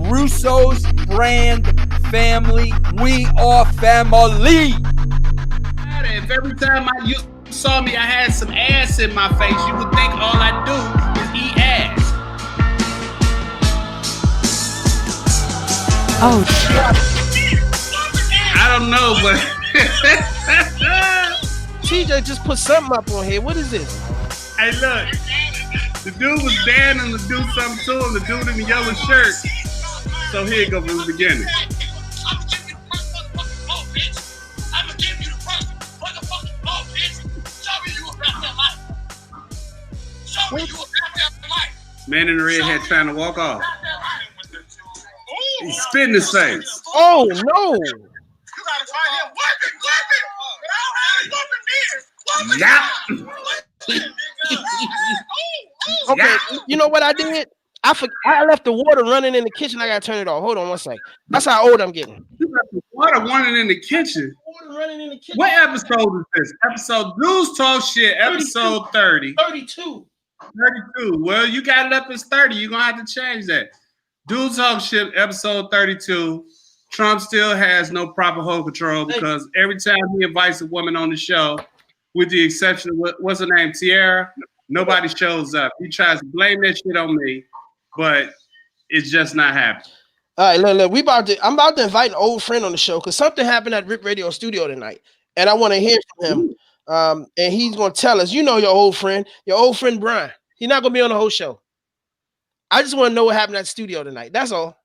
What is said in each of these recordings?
Russo's brand family. We are family. If every time you saw me, I had some ass in my face, you would think all I do is eat ass. Oh shit! I don't know, but TJ just put something up on here. What is this? Hey, look, the dude was daring to do something to him. The dude in the yellow shirt. So here it goes from the beginning. Man in the red hat trying to walk off. He's spitting his face. Oh no! Yeah. Okay, you know what I did? I left the water running in the kitchen. I gotta turn it off. Hold on one second. That's how old I'm getting. You left the water running in the kitchen. Water running in the kitchen. What episode is this? Episode Dudes Talk Shit, episode 30. 32. 32. Well, you got it up as 30. You're gonna have to change that. Dudes Talk Shit, episode 32. Trump still has no proper hold control because every time he invites a woman on the show, with the exception of what's her name, Tiara, nobody shows up. He tries to blame that shit on me, but it's just not happening. All right, look, I'm about to invite an old friend on the show because something happened at Rip Radio Studio tonight, and I want to hear from him. And he's gonna tell us, you know, your old friend Brian. He's not gonna be on the whole show. I just want to know what happened at the studio tonight. That's all.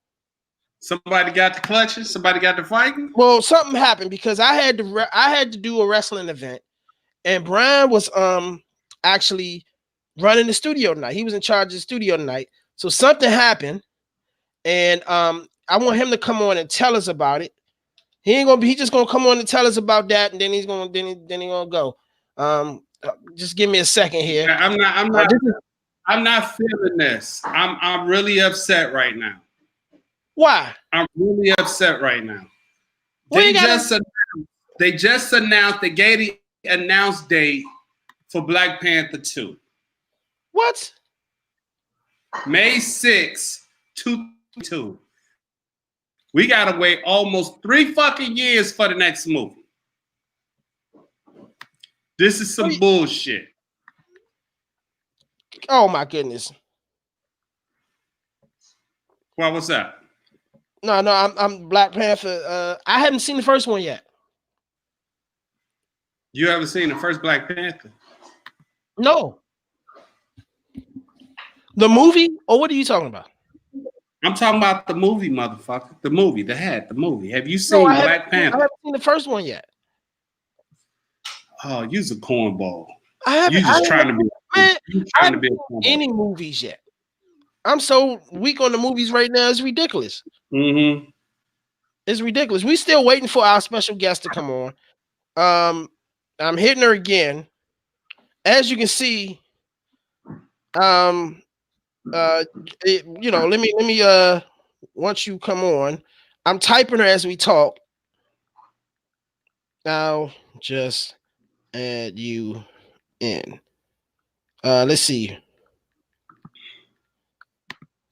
Somebody got the clutches. Somebody got the fighting. Well, something happened because I had to do a wrestling event, and Brian was actually running the studio tonight. He was in charge of the studio tonight. So something happened, and I want him to come on and tell us about it. He's just gonna come on and tell us about that, and then he's gonna go. Just give me a second here. I'm not feeling this. I'm really upset right now. Why? I'm really upset right now. They just announced they gave the announced date for Black Panther 2. What? May 6, 2022. We gotta wait almost 3 fucking years for the next movie. This is some bullshit. Oh my goodness. Well, what's up? No, I'm Black Panther. I haven't seen the first one yet. You haven't seen the first Black Panther? No. The movie? Or what are you talking about? I'm talking about the movie, motherfucker. The movie, the movie. Have you seen Black Panther? I haven't seen the first one yet. Oh, you's a cornball. You just trying to be a cornball. Any movies yet? I'm so weak on the movies right now. It's ridiculous. Mm-hmm. It's ridiculous. We still waiting for our special guest to come on. I'm hitting her again. As you can see, let me once you come on, I'm typing her as we talk. I'll just add you in. Let's see.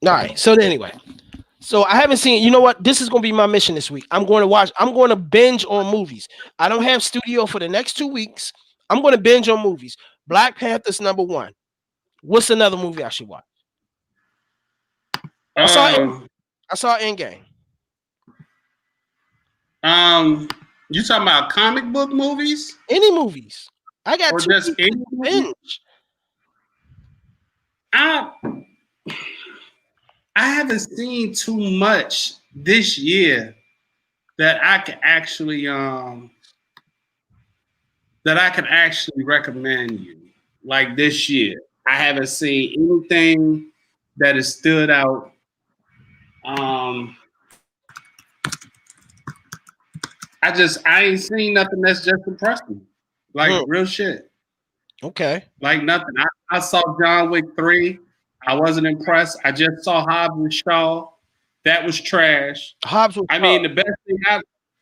All right. So anyway, I haven't seen. You know what? This is gonna be my mission this week. I'm going to binge on movies. I don't have studio for the next 2 weeks. I'm going to binge on movies. Black Panther's number 1. What's another movie I should watch? I saw Endgame. You talking about comic book movies? Any movies? I got or 2 just any binge. I haven't seen too much this year that I can actually recommend you. Like this year, I haven't seen anything that has stood out. I ain't seen nothing that's just impressed me. Like real shit. Okay. Like nothing. I saw John Wick 3. I wasn't impressed. I just saw Hobbs and Shaw. That was trash. I mean, the best thing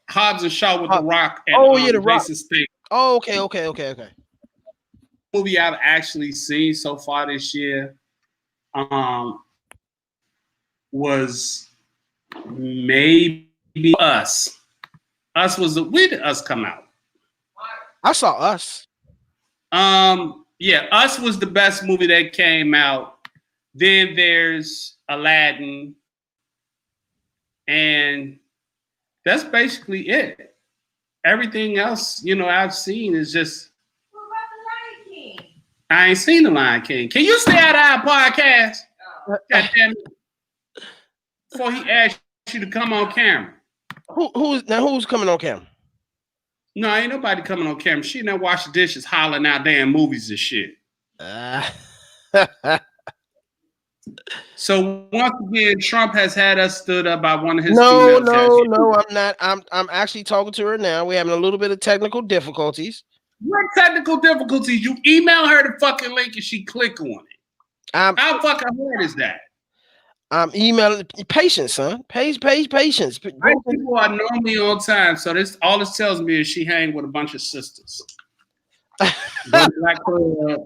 Hobbs and Shaw with The Rock and The Rock. Jason Statham. Oh, okay. Movie I've actually seen so far this year. was maybe Us. Us was when did Us come out? I saw Us. Yeah, Us was the best movie that came out. Then there's Aladdin, and that's basically it. Everything else, I've seen is just. What about the Lion King? I ain't seen the Lion King. Can you stay out of our podcast? God damn it. Before he asks you to come on camera. Who's coming on camera? No, ain't nobody coming on camera. She done wash the dishes, hollering out damn movies and shit. So once again, Trump has had us stood up by one of his No, female I'm not. I'm actually talking to her now. We're having a little bit of technical difficulties. What technical difficulties? You email her the fucking link and she click on it. How fucking hard is that? I'm emailing patience, son. Patience. White people are normally on time, so all this tells me is she hang with a bunch of sisters. Go to black club,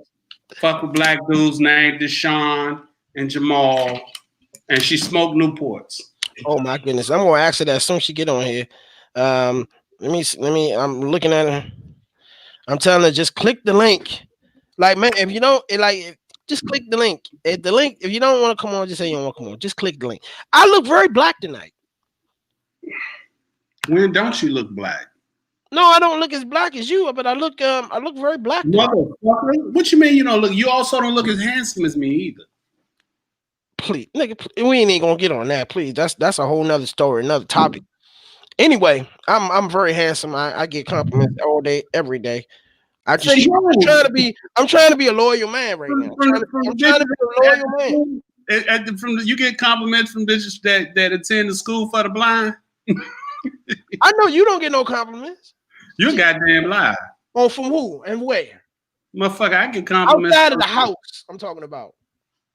fuck with black dudes named Deshaun and Jamal, and she smoked Newports. Oh my goodness, I'm gonna ask her that as soon as she get on here. Let me. I'm looking at her. I'm telling her just click the link. Like, man, if you don't just click the link. If you don't want to come on, just say you don't want to come on. Just click the link. I look very black tonight. When don't you look black? No, I don't look as black as you, but I look very black. Motherfucker. What you mean you don't look? You also don't look as handsome as me either. Please, nigga, we ain't even gonna get on that. Please, that's a whole nother story, another topic. Anyway, I'm very handsome. I get compliments all day, every day. I'm trying to be a loyal man right now. I'm trying to be a loyal man. You get compliments from bitches that attend the school for the blind. I know you don't get no compliments. You goddamn lie. Oh, from who and where? Motherfucker, I get compliments outside of the house. I'm talking about.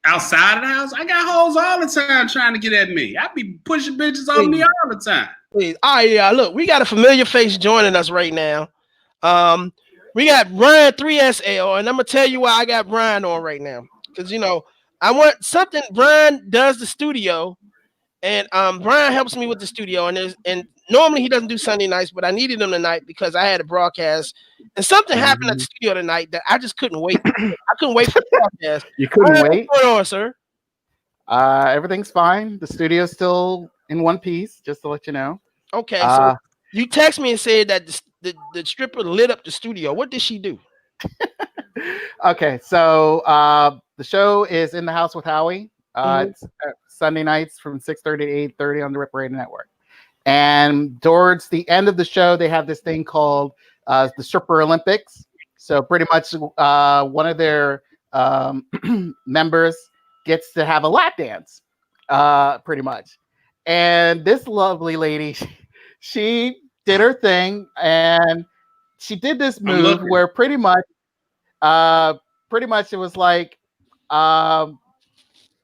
Outside of the house? I got hoes all the time trying to get at me. I be pushing bitches on me all the time. Please. All right, yeah. Look, we got a familiar face joining us right now. We got Brian 3SL, and I'm gonna tell you why I got Brian on right now. Because I want something. Brian does the studio, and Brian helps me with the studio, and normally he doesn't do Sunday nights, but I needed him tonight because I had a broadcast, and something happened at the studio tonight that I just couldn't wait. I couldn't wait for the broadcast. You couldn't wait? What's going on, sir? Everything's fine. The studio's still in one piece, just to let you know. Okay, so you text me and said that the stripper lit up the studio. What did she do? Okay, so the show is In the House with Howie. It's Sunday nights from 6:30 to 8:30 on the Rip Radio Network. And towards the end of the show, they have this thing called the Stripper Olympics. So pretty much one of their members gets to have a lap dance, pretty much. And this lovely lady, she did her thing, and she did this move where pretty much it was like,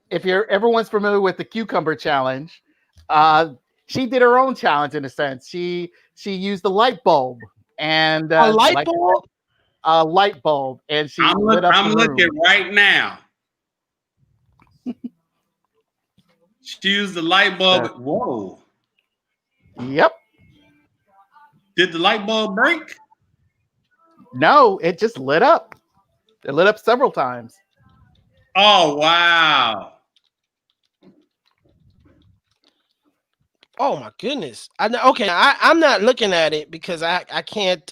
if everyone's familiar with the cucumber challenge, she did her own challenge in a sense. She used the light bulb and a light bulb. A light bulb, and she lit up the room. I'm looking right now. She used the light bulb. Whoa. Yep. Did the light bulb break? No, it just lit up. It lit up several times. Oh, wow. Oh my goodness. I'm not looking at it because I can't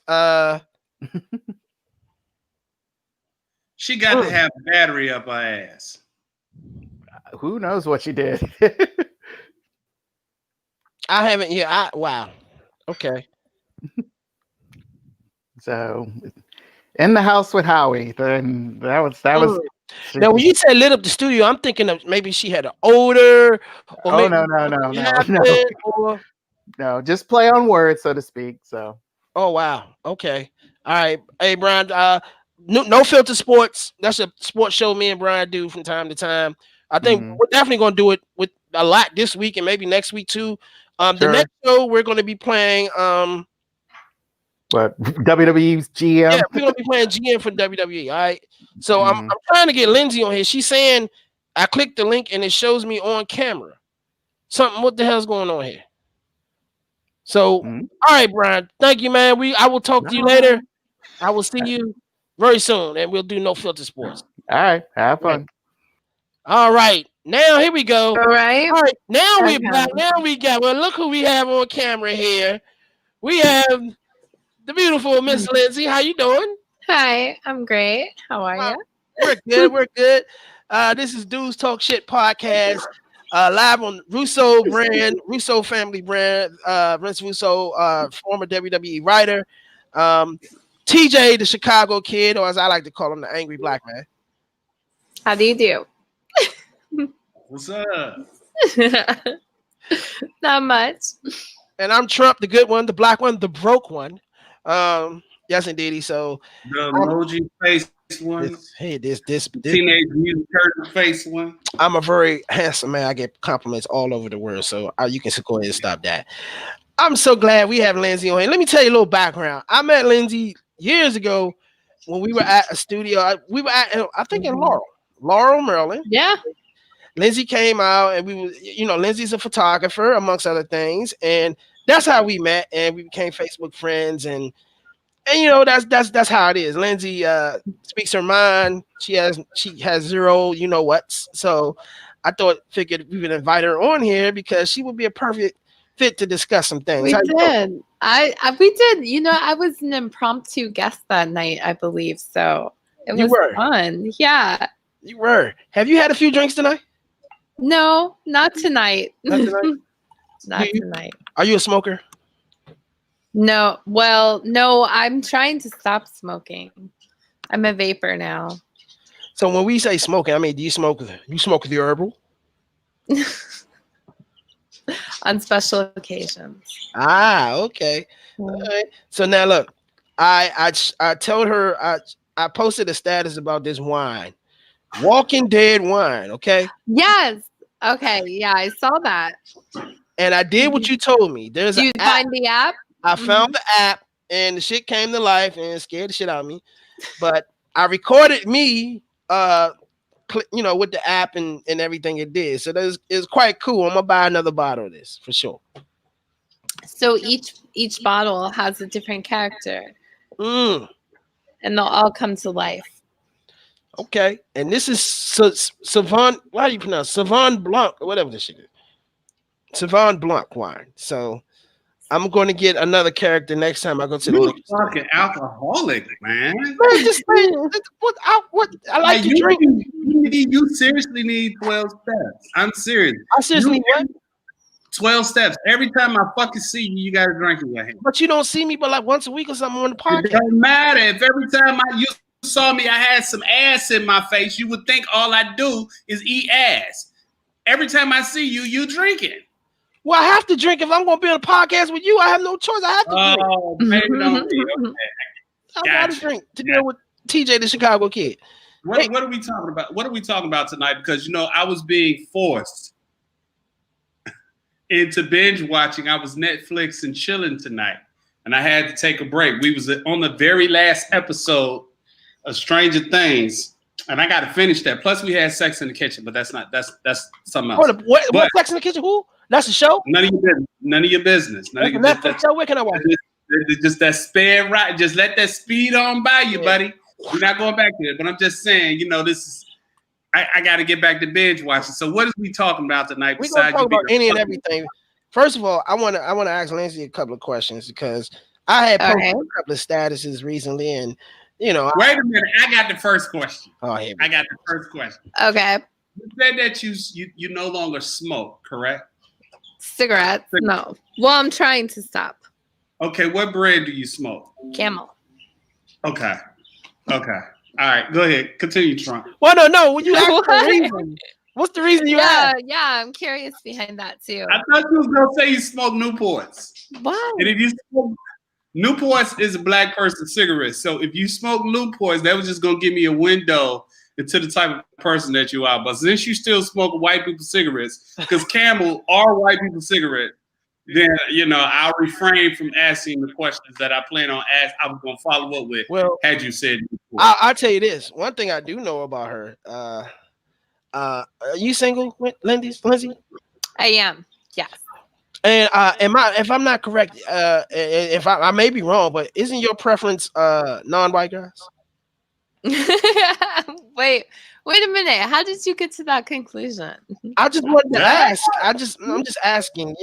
She got to have a battery up her ass. Who knows what she did? I haven't. Yeah. Wow. Okay. So, In the House with Howie. Then that was. Now, when you said lit up the studio, I'm thinking of maybe she had an odor. Or No. No, just play on words, so to speak. So. Oh wow. Okay. All right. Hey, Brian. No Filter Sports. That's a sports show me and Brian do from time to time. I think we're definitely going to do it with a lot this week and maybe next week too. Sure. The next show we're going to be playing. What WWE's GM? Yeah, we're going to be playing GM for WWE. All right. So I'm trying to get Lindsay on here. She's saying I clicked the link and it shows me on camera. something. What the hell's going on here? So, Mhm. all right, Brian. Thank you, man. I will talk to you later. I will see you very soon, and we'll do no filter sports. All right, have Right. fun. All right, now here we go. All right. All right, now we're Okay. back. Now we got. Well, look who we have on camera here. We have the beautiful Miss Lindsay. How you doing? Hi, I'm great. How are you? We're good. We're good. This is Dudes Talk Shit podcast. Live on Russo brand, Russo family brand. Vince Russo, former WWE writer. TJ, the Chicago kid, or as I like to call him, the angry black man. How do you do? What's up? Not much. And I'm Trump, the good one, the black one, the broke one. Yes, indeed. So The emoji face one. this Teenage Mutant Turtle face one. I'm a very handsome man. I get compliments all over the world. So you can go ahead and stop that. I'm so glad we have Lindsay on here. Let me tell you a little background. I met Lindsay years ago when we were at a studio. We were at, I think, in Laurel, Maryland. Yeah. Lindsay came out, and we were, Lindsay's a photographer amongst other things, and that's how we met, and we became Facebook friends, and that's how it is. Lindsay speaks her mind. She has zero whats. So I figured we would invite her on here because she would be a perfect fit to discuss some things. We did. We did. I was an impromptu guest that night, I believe. So it was fun. Yeah. You were. Have you had a few drinks tonight? No, not tonight. Not tonight? Not tonight. Are you a smoker? No. Well, no, I'm trying to stop smoking. I'm a vapor now. So when we say smoking, I mean, do you smoke the herbal? On special occasions. Ah, okay. All right. So now look, I told her I posted a status about this wine. Walking Dead wine, okay? Yes. Okay. Yeah, I saw that. And I did what you told me. Did you find the app? I found the app, and the shit came to life and scared the shit out of me. But I recorded me, with the app and everything it did. So it's quite cool. I'm gonna buy another bottle of this for sure. So each bottle has a different character, and they'll all come to life. Okay, and this is Savon. How do you pronounce Savon Blanc or whatever this shit is? Savon Blanc wine. So I'm going to get another character next time I go to the liquor store. Fucking alcoholic, man. Man, just what I like to drink. You seriously need 12 steps. I'm serious. I seriously need what? 12 steps. Every time I fucking see you, you got a drink in your hand. But you don't see me but like once a week or something on the podcast. It don't matter. If every time you saw me, I had some ass in my face, you would think all I do is eat ass. Every time I see you, you drinking. Well, I have to drink if I'm going to be on a podcast with you. I have no choice. I have to drink. Oh, maybe don't be. Okay. I got to drink to deal with TJ, the Chicago kid. What are we talking about? What are we talking about tonight? Because, I was being forced into binge watching. I was Netflix and chilling tonight, and I had to take a break. We was on the very last episode of Stranger Things, and I got to finish that. Plus, we had Sex in the Kitchen, but that's something else. What Sex in the Kitchen? Who? That's a show? None of your business. None of your business. None of your business. Show. Where can I watch it? Just that spare right. Just let that speed on by you, buddy. We're not going back to it, but I'm just saying, this is. I got to get back to binge watching. So, what are we talking about tonight? We're gonna talk about any and everything. First of all, I want to ask Lindsay a couple of questions because I had posted a couple of statuses recently, and wait a minute. I got the first question. Oh, I got the first question. Okay. You said that you no longer smoke, correct? Cigarettes? No. Well, I'm trying to stop. Okay, what brand do you smoke? Camel. Okay. All right, go ahead. Continue, Trump. Well, no. When you ask the reason, what's the reason you ask? Yeah, I'm curious behind that too. I thought you was gonna say you smoke Newports. What? And if you smoke Newports is a black person cigarette. So if you smoke Newports, that was just gonna give me a window into the type of person that you are. But since you still smoke white people cigarettes, because Camel are white people cigarettes, then I'll refrain from asking the questions that I plan on asking. I was gonna follow up with. Well, had you said, I'll tell you this. One thing I do know about her. Are you single, Lindsay? I am. Yes. And if I'm not correct, if I may be wrong, but isn't your preference non-white guys? Wait a minute. How did you get to that conclusion? I just wanted to ask. I'm just asking.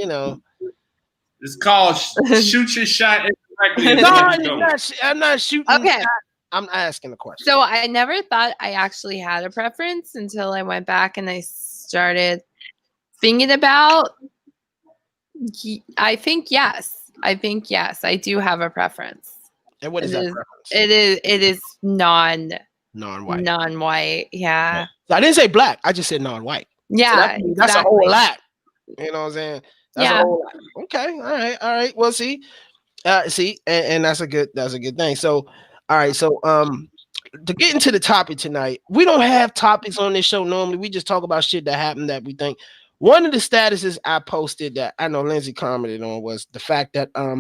It's called shoot your shot. No, I'm not shooting. Okay. I'm asking a question. So I never thought I actually had a preference until I went back and I started thinking about. I think yes. I do have a preference. And what is that preference? It is non-white. Non-white. Yeah. I didn't say black. I just said non-white. Yeah. So that's a whole lot. You know what I'm saying? That's yeah. A whole lot. Okay. All right. Well, see, and that's a good thing. So, all right. So, to get into the topic tonight, we don't have topics on this show normally. We just talk about shit that happened that we think. One of the statuses I posted that I know Lindsay commented on was the fact that I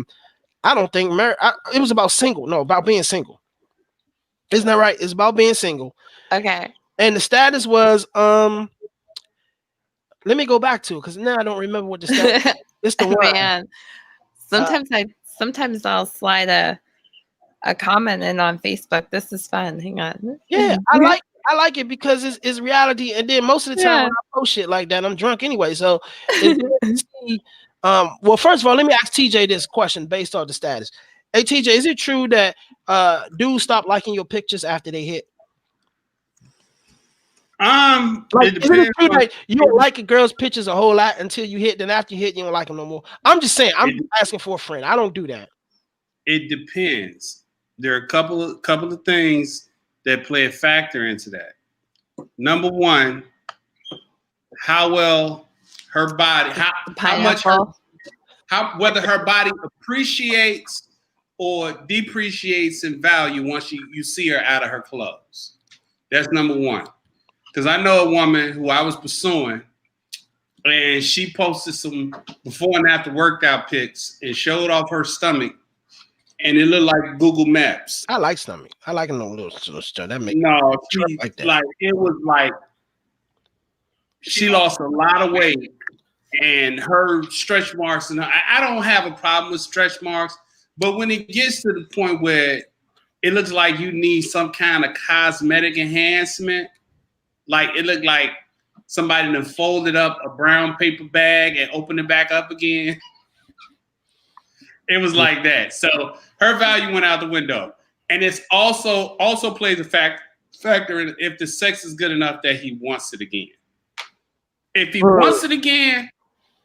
don't think it was about being single. Isn't that right? It's about being single. Okay. And the status was let me go back to it because now I don't remember what the status. It's the one. Man. Sometimes I'll slide a comment in on Facebook. This is fun. Hang on. Yeah, I like it because it's reality, and then most of the time when I post shit like that, I'm drunk anyway. So, well, first of all, let me ask TJ this question based on the status. Hey, TJ, is it true that dudes stop liking your pictures after they hit? It isn't it true that you don't like a girl's pictures a whole lot until you hit, then after you hit, you don't like them no more? I'm just saying. I'm asking for a friend. I don't do that. It depends. There are a couple of things that play a factor into that. Number one, how well her body, how much whether her body appreciates or depreciates in value once you see her out of her clothes. That's number one. Because I know a woman who I was pursuing, and she posted some before and after workout pics and showed off her stomach. And it looked like Google Maps. I like stomach. I like a little stuff. That makes it was like she lost a lot of weight, and her stretch marks. And I don't have a problem with stretch marks, but when it gets to the point where it looks like you need some kind of cosmetic enhancement, like it looked like somebody done folded up a brown paper bag and opened it back up again. It was like that. So her value went out the window. And it's also plays a factor in if the sex is good enough that he wants it again. If he wants it again,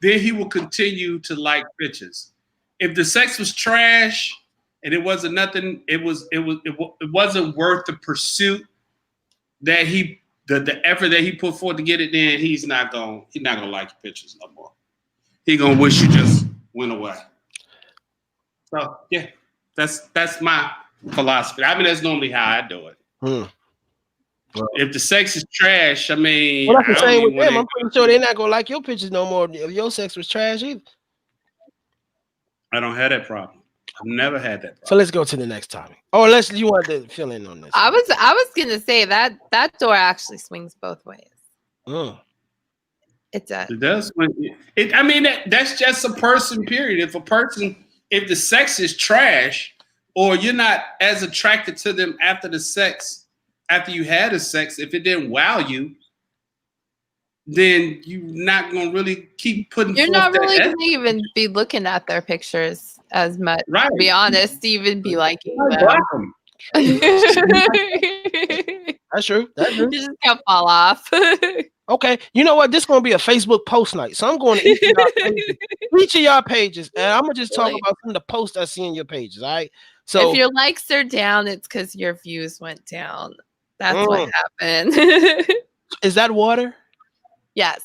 then he will continue to like pictures. If the sex was trash and it wasn't nothing, it wasn't worth the pursuit that the effort that he put forth to get it, then he's not gonna like your pictures no more. He gonna wish you just went away. So yeah, that's my philosophy. I mean, that's normally how I do it. Well, if the sex is trash, I mean, well, that's the same with them. I'm pretty sure they're not gonna like your pictures no more if your sex was trash either. I don't have that problem. I've never had that problem. So let's go to the next topic. Oh, unless you want to fill in on this. I was gonna say that door actually swings both ways. It does. It does. I mean, that's just a person. Period. If the sex is trash, or you're not as attracted to them after you had the sex, if it didn't wow you, then you're not gonna really keep putting. You're not really gonna even be looking at their pictures as much. Right. To be honest, even be liking them. That's true. You just can't fall off. Okay, you know what? This is gonna be a Facebook post night, so I'm going to each of y'all pages, and I'm gonna just talk about some of the posts I see in your pages. All right. So if your likes are down, it's because your views went down. That's what happened. Is that water? Yes.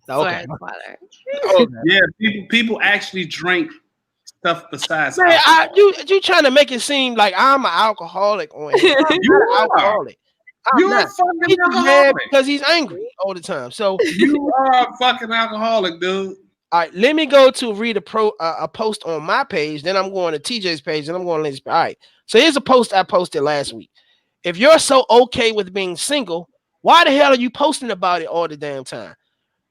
Okay. Water. Oh yeah, people actually drink stuff besides. Man, you trying to make it seem like I'm an alcoholic on here. You're an alcoholic. You're a fucking alcoholic because he's angry all the time. So you are a fucking alcoholic, dude. All right, let me go to read a post on my page. Then I'm going to TJ's page, and I'm going to Lindsay's page. All right, so here's a post I posted last week. If you're so okay with being single, why the hell are you posting about it all the damn time?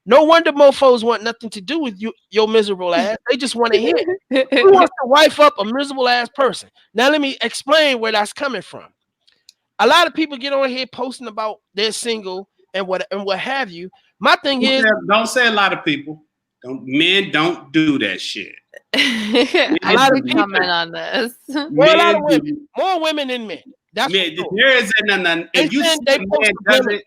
No wonder mofos want nothing to do with you, your miserable ass. They just want to hear. Who wants to wife up a miserable ass person? Now let me explain where that's coming from. A lot of people get on here posting about they're single and what have you. My thing is, don't say a lot of people. Men don't do that shit. I lot can of people- comment on this. well, a lot Men of women, do. more women than men. That's Man, for sure. there is none. They If you saying see they a man post does women. it,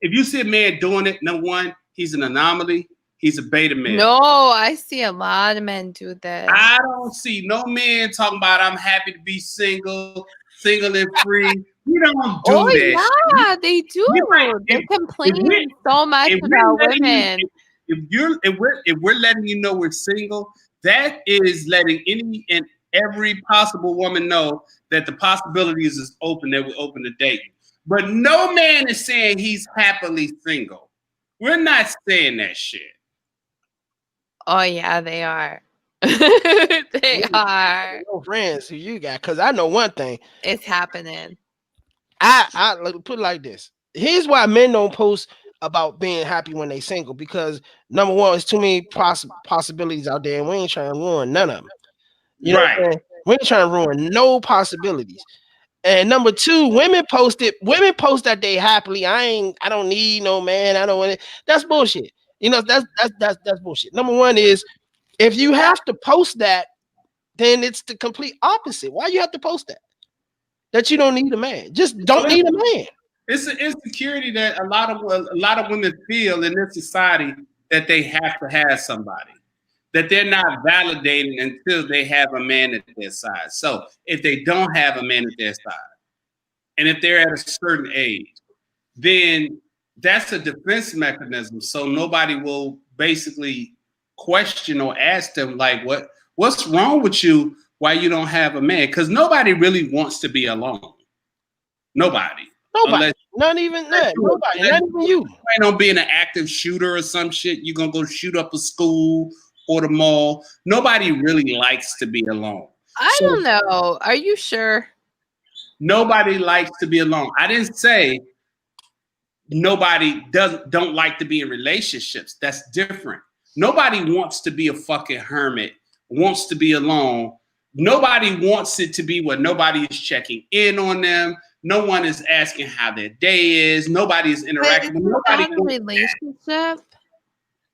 if you see a man doing it, number one, he's an anomaly. He's a beta man. No, I see a lot of men do this. I don't see no man talking about I'm happy to be single and free. We don't do Oh that. yeah, they do. We might- They if complain so much If we're about letting you- women. if we're letting you know we're single, that is letting any and every possible woman know that the possibilities is open, that we're open to dating. But no man is saying he's happily single. We're not saying that shit. Oh yeah, they are. They are. No friends who you got, because I know one thing. It's happening. I put it like this. Here's why men don't post about being happy when they single, because number one, there's too many possibilities out there, and we ain't trying to ruin none of them. You know what I'm saying? We ain't trying to ruin no possibilities. And number two, women post that they happily. I don't need no man. I don't want it. That's bullshit. You know, that's bullshit. Number one is, if you have to post that, then it's the complete opposite. Why you have to post that? That you don't need a man. Just don't need a man. It's an insecurity that a lot of women feel in this society, that they have to have somebody, that they're not validating until they have a man at their side. So if they don't have a man at their side, and if they're at a certain age, then that's a defense mechanism. So nobody will basically question or ask them, like, what's wrong with you? Why you don't have a man? Because nobody really wants to be alone. Nobody. Not even that. Nobody. Not even you. Plan on being an active shooter or some shit. You're gonna go shoot up a school or the mall. Nobody really likes to be alone. I don't know. Are you sure? Nobody likes to be alone. I didn't say nobody don't like to be in relationships. That's different. Nobody wants to be a fucking hermit, wants to be alone. Nobody wants it to be where nobody is checking in on them. No one is asking how their day is. Nobody is interacting with nobody. Isn't that a relationship?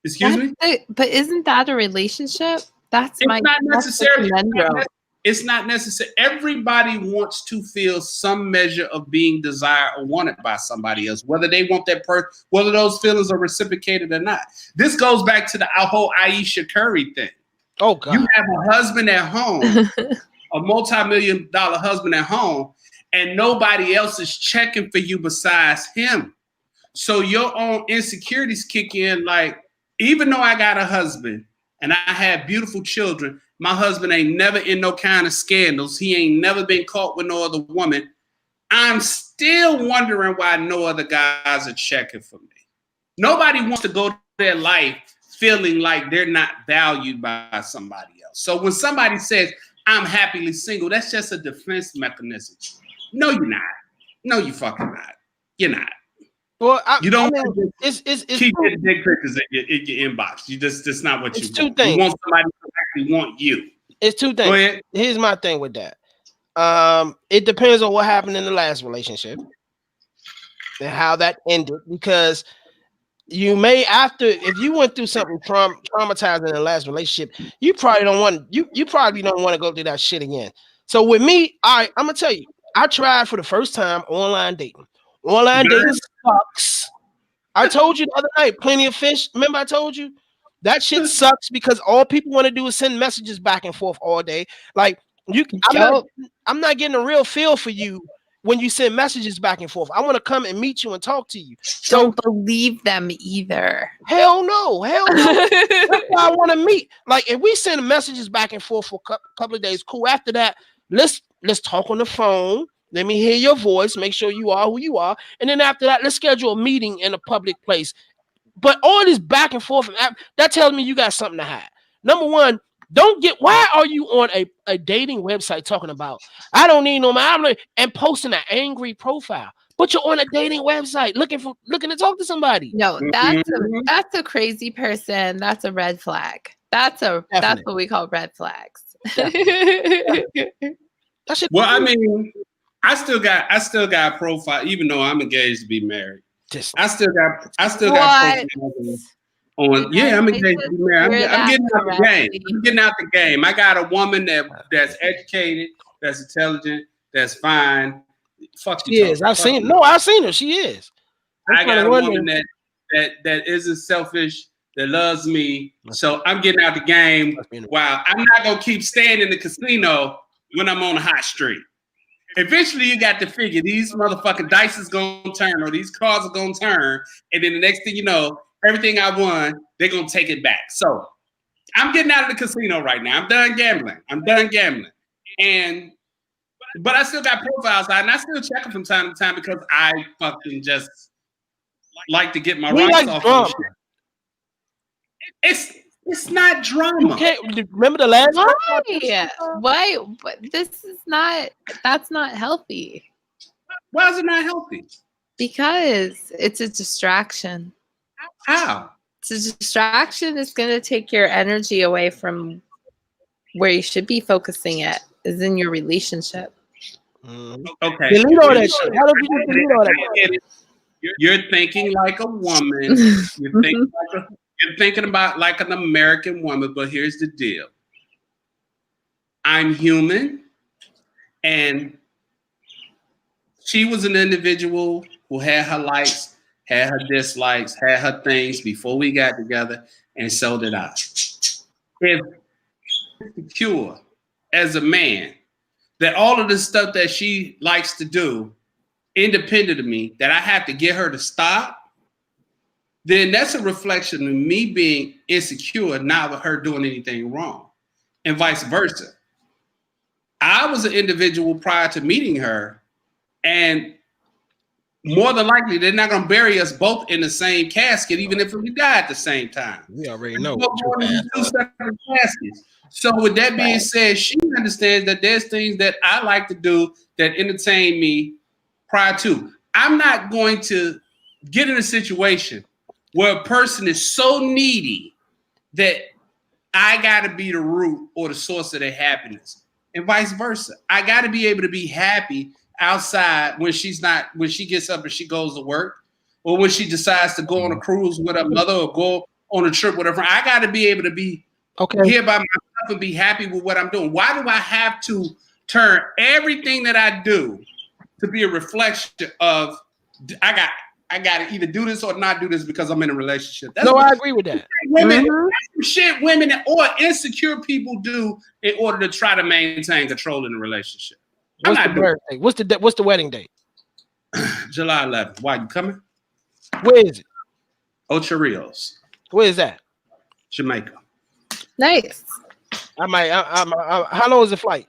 Excuse me? But isn't that a relationship? That's It's not necessarily. It's It's not necessary. Everybody wants to feel some measure of being desired or wanted by somebody else, whether they want that person, whether those feelings are reciprocated or not. This goes back to the whole Aisha Curry thing. Oh God! You have a husband at home, a multi-million-dollar husband at home, and nobody else is checking for you besides him. So your own insecurities kick in. Like, even though I got a husband and I have beautiful children, my husband ain't never in no kind of scandals. He ain't never been caught with no other woman. I'm still wondering why no other guys are checking for me. Nobody wants to go to their life feeling like they're not valued by somebody else. So when somebody says, I'm happily single, that's just a defense mechanism. No, you're not. No, you fucking not. You're not. Well, you don't it's keep getting dick pictures in your inbox. You that's not what you want. Two things. You want somebody to actually want you. It's two things. Go ahead. Here's my thing with that. It depends on what happened in the last relationship and how that ended, because you may, after, if you went through something traumatizing in the last relationship, you probably don't want to go through that shit again. So with me, I'm gonna tell you, I tried for the first time online dating. Online dating sucks. I told you the other night, Plenty of Fish. Remember I told you? That shit sucks because all people want to do is send messages back and forth all day. Like, I'm not getting a real feel for you when you send messages back and forth. I want to come and meet you and talk to you. Don't believe them either. Hell no. That's why I want to meet. Like, if we send messages back and forth for a couple of days, cool. After that, let's talk on the phone. Let me hear your voice. Make sure you are who you are. And then after that, let's schedule a meeting in a public place. But all this back and forth, that tells me you got something to hide. Number one, why are you on a dating website talking about, I don't need no man, and posting an angry profile? But you're on a dating website looking to talk to somebody. No, that's a crazy person. That's a red flag. That's what we call red flags. Well, I mean, I still got a profile, even though I'm engaged to be married. I still got profiles on. Yeah, I'm engaged to be married. I'm getting out the game. I'm getting out the game. I got a woman that's educated, that's intelligent, that's fine. Fuck you. She is. I've seen. No, I've seen her. She is. I got a woman that isn't selfish, that loves me. So I'm getting out the game. Wow, I'm not gonna keep staying in the casino when I'm on a hot streak. Eventually, you got to figure these motherfucking dice is gonna turn, or these cards are gonna turn, and then the next thing you know, everything I won, they're gonna take it back. So I'm getting out of the casino right now. I'm done gambling. But I still got profiles out, and I still check them from time to time because I fucking just like to get my rocks off. It's not drama. Okay, remember the last one? Why? That's not healthy. Why is it not healthy? Because it's a distraction. How? It's a distraction. It's going to take your energy away from where you should be focusing it, is in your relationship. Okay. Delete all that shit. How do you delete all that? You're thinking like a woman. You're thinking about like an American woman, but here's the deal. I'm human, and she was an individual who had her likes, had her dislikes, had her things before we got together, and so did I. If secure as a man that all of the stuff that she likes to do, independent of me, that I have to get her to stop, then that's a reflection of me being insecure, not with her doing anything wrong, and vice versa. I was an individual prior to meeting her, and more than likely, they're not going to bury us both in the same casket, even if we die at the same time. We already know. Two separate caskets. So with that being said, she understands that there's things that I like to do that entertain me prior to. I'm not going to get in a situation where a person is so needy that I got to be the root or the source of their happiness, and vice versa. I got to be able to be happy outside when she gets up and she goes to work, or when she decides to go on a cruise with her mother or go on a trip with her friend. I got to be able to be here by myself and be happy with what I'm doing. Why do I have to turn everything that I do to be a reflection of I got to either do this or not do this because I'm in a relationship? I agree with that. Women or insecure people do in order to try to maintain control in a relationship. What's the wedding date? July 11th. Why, you coming? Where is it? Ocho Rios. Where is that? Jamaica. Nice. How long is the flight?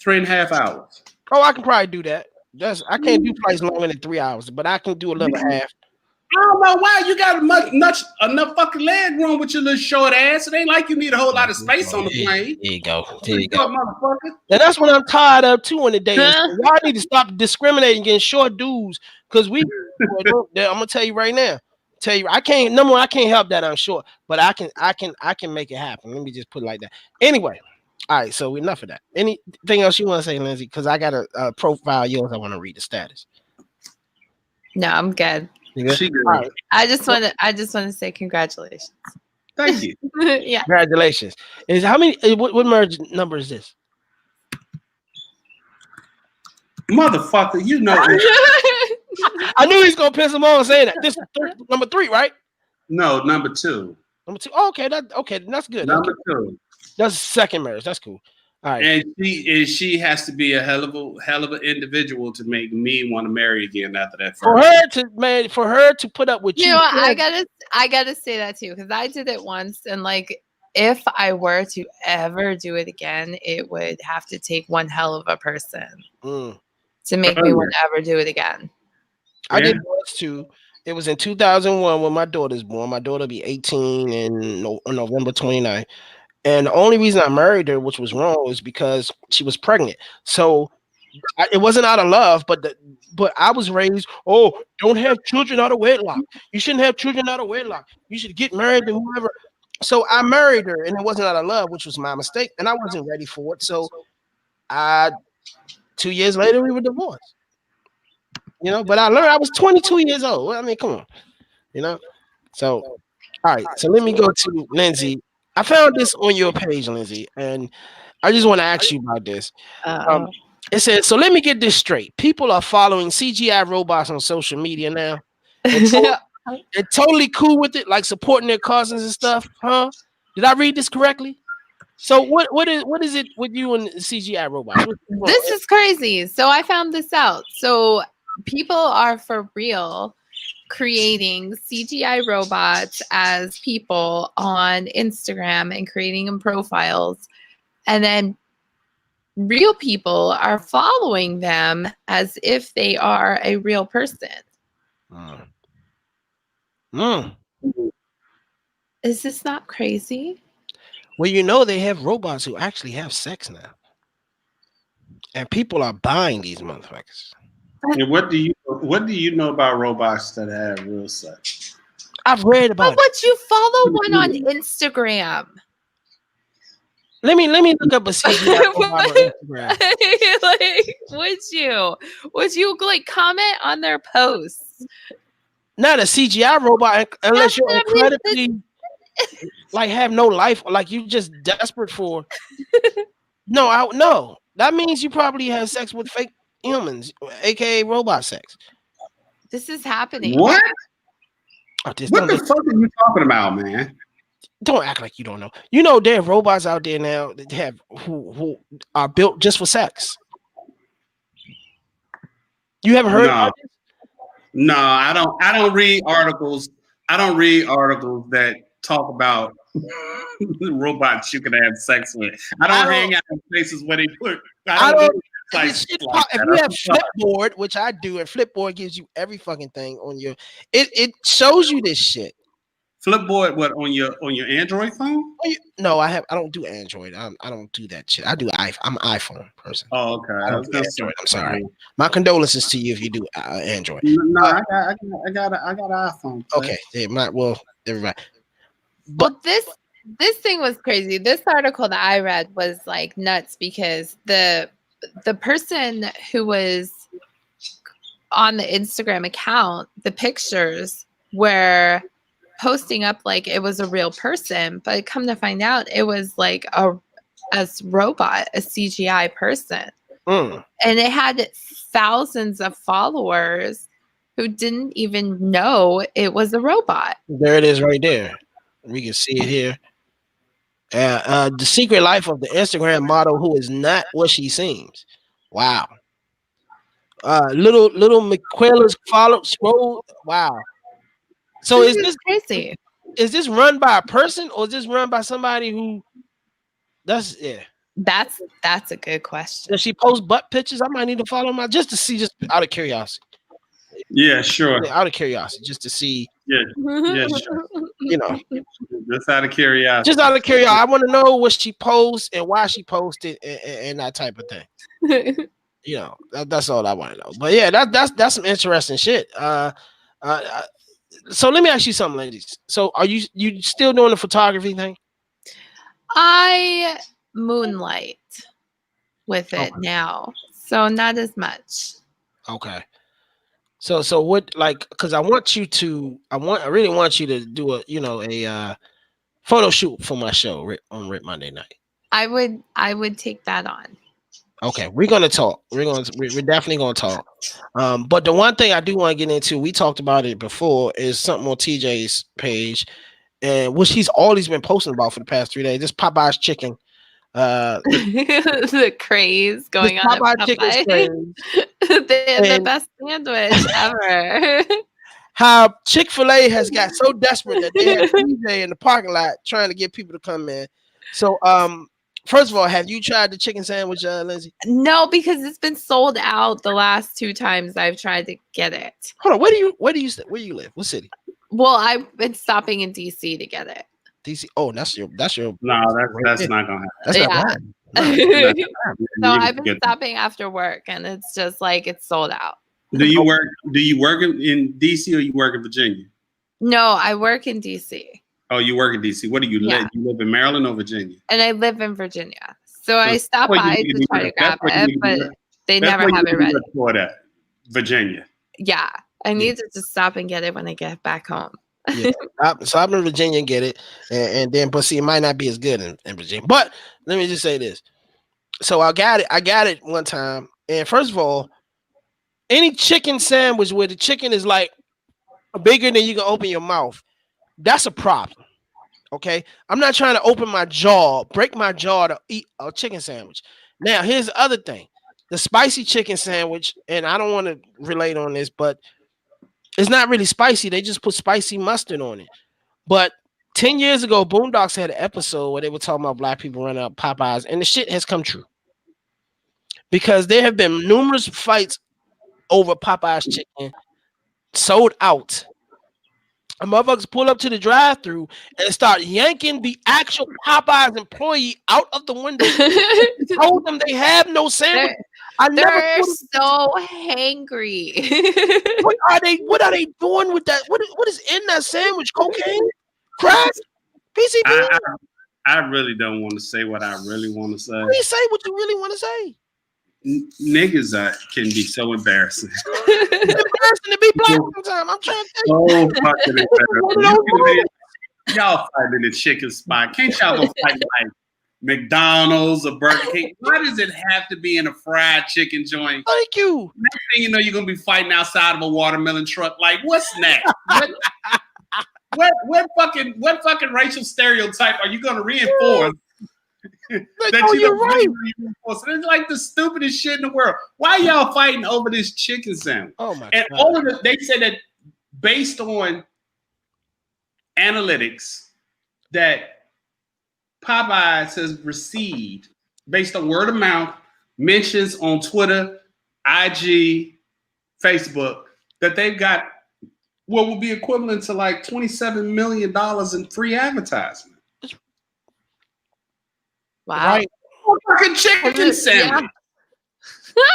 3.5 hours. Oh, I can probably do that. I can't do flights longer than 3 hours, but I can do a little half. I don't know why you got enough fucking leg room with your little short ass. It ain't like you need a whole lot of space on the plane. There you go. Motherfucker. And that's what I'm tired of too on the day. Y'all need to stop discriminating against short dudes, because I'm gonna tell you right now. I can't. Number one, I can't help that I'm short, but I can make it happen. Let me just put it like that. Anyway, all right. So enough of that. Anything else you want to say, Lindsay? Because I got a profile of yours. I want to read the status. No, I'm good. Right. I just want to say congratulations. Thank you. Yeah. Congratulations. Is how many? What marriage number is this? Motherfucker, you know. I knew he's gonna piss him off saying that. This is number 3, right? No, number 2. Number 2. Oh, okay, that's good. Number 2. That's second marriage. That's cool. All right. And she has to be a hell of an individual to make me want to marry again after that. For her to put up with you. You know, I gotta say that too, because I did it once, and like, if I were to ever do it again, it would have to take one hell of a person to make me want to ever do it again. I did once too. It was in 2001 when my daughter's born. My daughter will be 18 on November 29th. And the only reason I married her, which was wrong, was because she was pregnant. So it wasn't out of love, but I was raised. Oh, don't have children out of wedlock. You shouldn't have children out of wedlock. You should get married to whoever. So I married her, and it wasn't out of love, which was my mistake, and I wasn't ready for it. So 2 years later, we were divorced. But I learned I was 22 years old. I mean, come on, So, all right. So let me go to Lindsay. I found this on your page, Lindsay, and I just want to ask you about this. It says, so let me get this straight. People are following CGI robots on social media now. They're totally cool with it, like supporting their cousins and stuff, huh? Did I read this correctly? So what is it with you and CGI robots? This is crazy. So I found this out. So people are for real creating CGI robots as people on Instagram and creating them profiles, and then real people are following them as if they are a real person. Is this not crazy? Well, they have robots who actually have sex now, and people are buying these motherfuckers. And what do you know about robots that have real sex? I've read about it. But you follow one on Instagram. Let me look up a CGI robot on Instagram. Like, would you like comment on their posts? Not a CGI robot unless you're incredibly like have no life, like you just desperate for. No. That means you probably have sex with fake humans, aka robot sex. This is happening. What? What the fuck are you talking about, man? Don't act like you don't know. There are robots out there now that have who are built just for sex. You haven't heard about this? No, I don't read articles. I don't read articles that talk about robots you can have sex with. I don't hang out in places where they put. If you have Flipboard, which I do, and Flipboard gives you every fucking thing on your. It shows you this shit. Flipboard, what on your Android phone? No, I don't do Android. I don't do that shit. I do iPhone. I'm an iPhone person. Oh, okay. I don't do Android. I'm sorry. My condolences to you if you do Android. No, I got an iPhone. Okay, everybody. But this thing was crazy. This article that I read was like nuts because the person who was on the Instagram account, the pictures were posting up like it was a real person, but come to find out it was like a robot, a CGI person. And it had thousands of followers who didn't even know it was a robot. There it is right there. We can see it here. The secret life of the Instagram model who is not what she seems. Wow. Little Miquela's scroll. Wow. So is this crazy? Is this run by a person or is this run by somebody who? That's a good question. Does she post butt pictures? I might need to follow my just to see, just out of curiosity. Yeah, sure. Out of curiosity, just to see. Yeah, sure. Just out of curiosity. Just out of curiosity, I want to know what she posts and why she posted and that type of thing. That's all I want to know. But yeah, that's some interesting shit. So let me ask you something, ladies. So are you still doing the photography thing? I moonlight with it now, so not as much. Okay. So what, like, because I really want you to do a photo shoot for my show on Rip Monday Night. I would take that on. Okay, we're gonna talk. We're definitely gonna talk. But the one thing I do want to get into, we talked about it before, is something on TJ's page, and which he's always been posting about for the past 3 days. This Popeye's chicken. The craze going on. Popeye chicken craze. The best sandwich ever. How Chick-fil-A has got so desperate that they have TJ in the parking lot trying to get people to come in. So first of all, have you tried the chicken sandwich, Lindsay? No, because it's been sold out the last 2 times I've tried to get it. Hold on, where do you live? What city? Well, I've been stopping in DC to get it. DC. Oh, that's your. No, that's not gonna happen. That's not bad. So I've been stopping after work, and it's just like it's sold out. Do you work in DC or you work in Virginia? No, I work in DC. Oh, you work in DC. What do you live? You live in Maryland or Virginia? And I live in Virginia. So I stop by to try to grab it, but they never have it ready. For that, Virginia. Yeah. I need to just stop and get it when I get back home. Yeah. Stop in Virginia and get it. And then, but see, it might not be as good in Virginia. But let me just say this. So I got it one time. And first of all, any chicken sandwich where the chicken is like bigger than you can open your mouth, that's a problem. Okay, I'm not trying to open my jaw, break my jaw to eat a chicken sandwich. Now, here's the other thing: the spicy chicken sandwich, and I don't want to relate on this, but it's not really spicy. They just put spicy mustard on it. But 10 years ago, Boondocks had an episode where they were talking about black people running up Popeyes, and the shit has come true because there have been numerous fights over Popeyes chicken sold out. A motherfuckers pull up to the drive-thru and start yanking the actual Popeyes employee out of the window. Told them they have no sandwich. They're so hangry. What are they doing with that? What is in that sandwich? Cocaine? Crack? PCP? I really don't want to say what I really want to say. Please say what you really want to say. Niggas can be so embarrassing. It's embarrassing to be black sometimes. I'm trying to tell you. So fucking embarrassing. Y'all fighting in the chicken spot. Can't y'all go fight like McDonald's or Burger King? Why does it have to be in a fried chicken joint? Thank you. Next thing you know, you're gonna be fighting outside of a watermelon truck. Like, what's next? What fucking racial stereotype are you gonna reinforce? You're right. It's like the stupidest shit in the world. Why y'all fighting over this chicken sandwich? Oh my and God. all of it, they said that based on analytics that Popeyes has received based on word of mouth, mentions on Twitter, IG, Facebook, that they've got what would be equivalent to like $27 million in free advertisement. Wow. Right. Fucking chicken sandwich.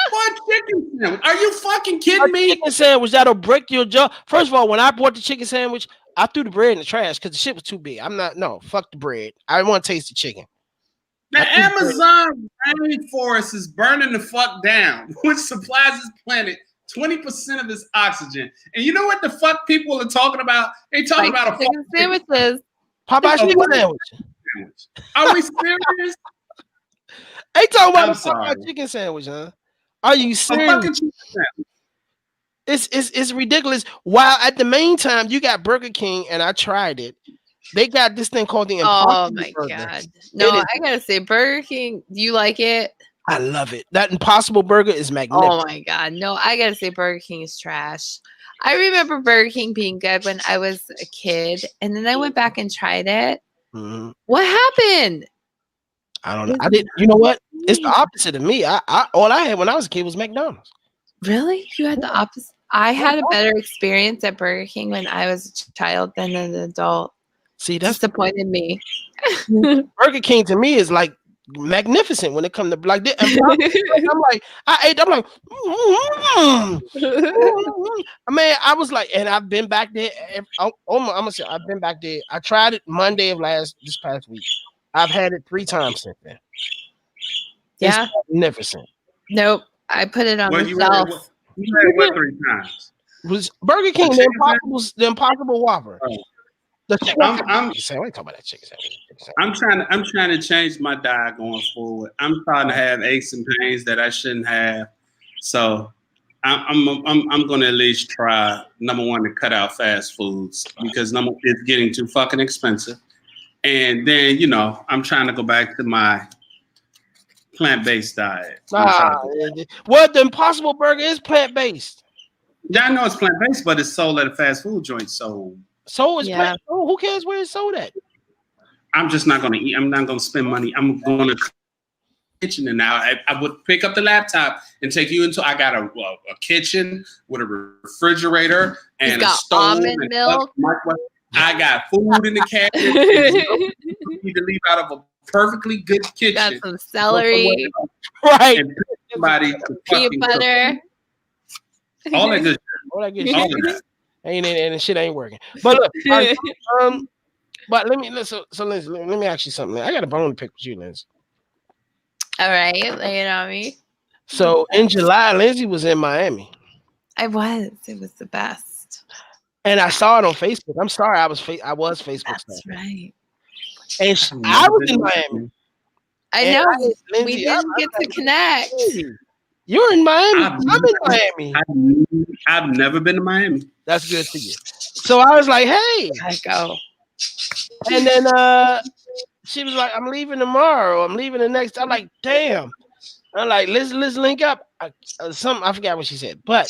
What chicken sandwich? Are you fucking kidding me? Chicken sandwich that'll break your jaw. First of all, when I bought the chicken sandwich, I threw the bread in the trash because the shit was too big. Fuck the bread. I want to taste the chicken. The Amazon rainforest is burning the fuck down, which supplies this planet 20% of its oxygen. And you know what the fuck people are talking about? They talking about a chicken sandwiches. Popeyes chicken sandwich. Are we serious? They talking about a Popeyes chicken sandwich, huh? Are you serious? It's ridiculous. While at the meantime, you got Burger King, and I tried it. They got this thing called the Impossible Burger. God. No, I gotta say, Burger King, do you like it? I love it. That Impossible Burger is magnificent. Oh my God. No, I gotta say Burger King is trash. I remember Burger King being good when I was a kid, and then I went back and tried it. Mm-hmm. What happened? I don't know. I didn't. You know what? It's the opposite of me. All I had when I was a kid was McDonald's. Really? You had the opposite? I had a better experience at Burger King when I was a child than an adult. See, that's disappointed me. Burger King to me is like magnificent when it comes to like this. I'm like, I mean, I was like, and I've been back there. I'm gonna say I've been back there. I tried it Monday of this past week. I've had it 3 times since then. Yeah, it's magnificent. Nope, I put it on the shelf. You had what 3 times? Was Burger King the Impossible Whopper? Oh. I'm talking about that chicken sandwich. I'm trying to change my diet going forward. I'm trying to have aches and pains that I shouldn't have. So I'm going to at least try, number one, to cut out fast foods because it's getting too fucking expensive. And then, I'm trying to go back to my plant-based diet. Well, the Impossible Burger is plant-based. Yeah, I know it's plant-based, but it's sold at a fast food joint. So it's plant. Oh, who cares where it's sold at? I'm just not going to eat. I'm not going to spend money. I'm going to kitchen, and now I would pick up the laptop and take you into. I got a kitchen with a refrigerator and a stove almond milk. I got food in the cabinet. You need to leave out of a perfectly good Got kitchen. some celery, Right. And pick somebody to peanut fucking butter. cook. All that good shit. All that good All shit. of that. And the shit ain't working. But look, but let me ask you something. I got a bone to pick with you, Lindsay. All right, lay it on me. So in July, Lindsay was in Miami. I was. It was the best. And I saw it on Facebook. I'm sorry, I was Facebook That's stalking. right. And I was in Miami. I And know. I hit We Lindsay up. didn't get I'm to like, connect. "Hey, you're in Miami. I've I'm in Miami." I've never been to Miami. That's good for you. So I was like, "Hey," I go. and then she was like, "I'm leaving tomorrow. I'm leaving the next." I'm like, "Damn." I'm like, "Let's link up." I forgot what she said, but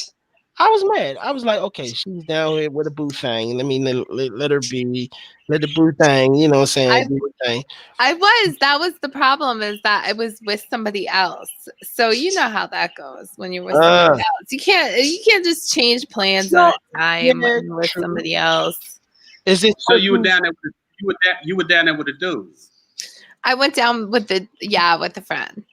I was mad. I was like, "Okay, she's down here with a boo thing. Let me let her be. Let the boo thing. You know what I'm saying? Do her thing." That was the problem, is that I was with somebody else. So you know how that goes when you're with somebody else. You can't just change plans at a time when you're with somebody else. Is it So you were down there with you were down there with a dude. I went down with the friend.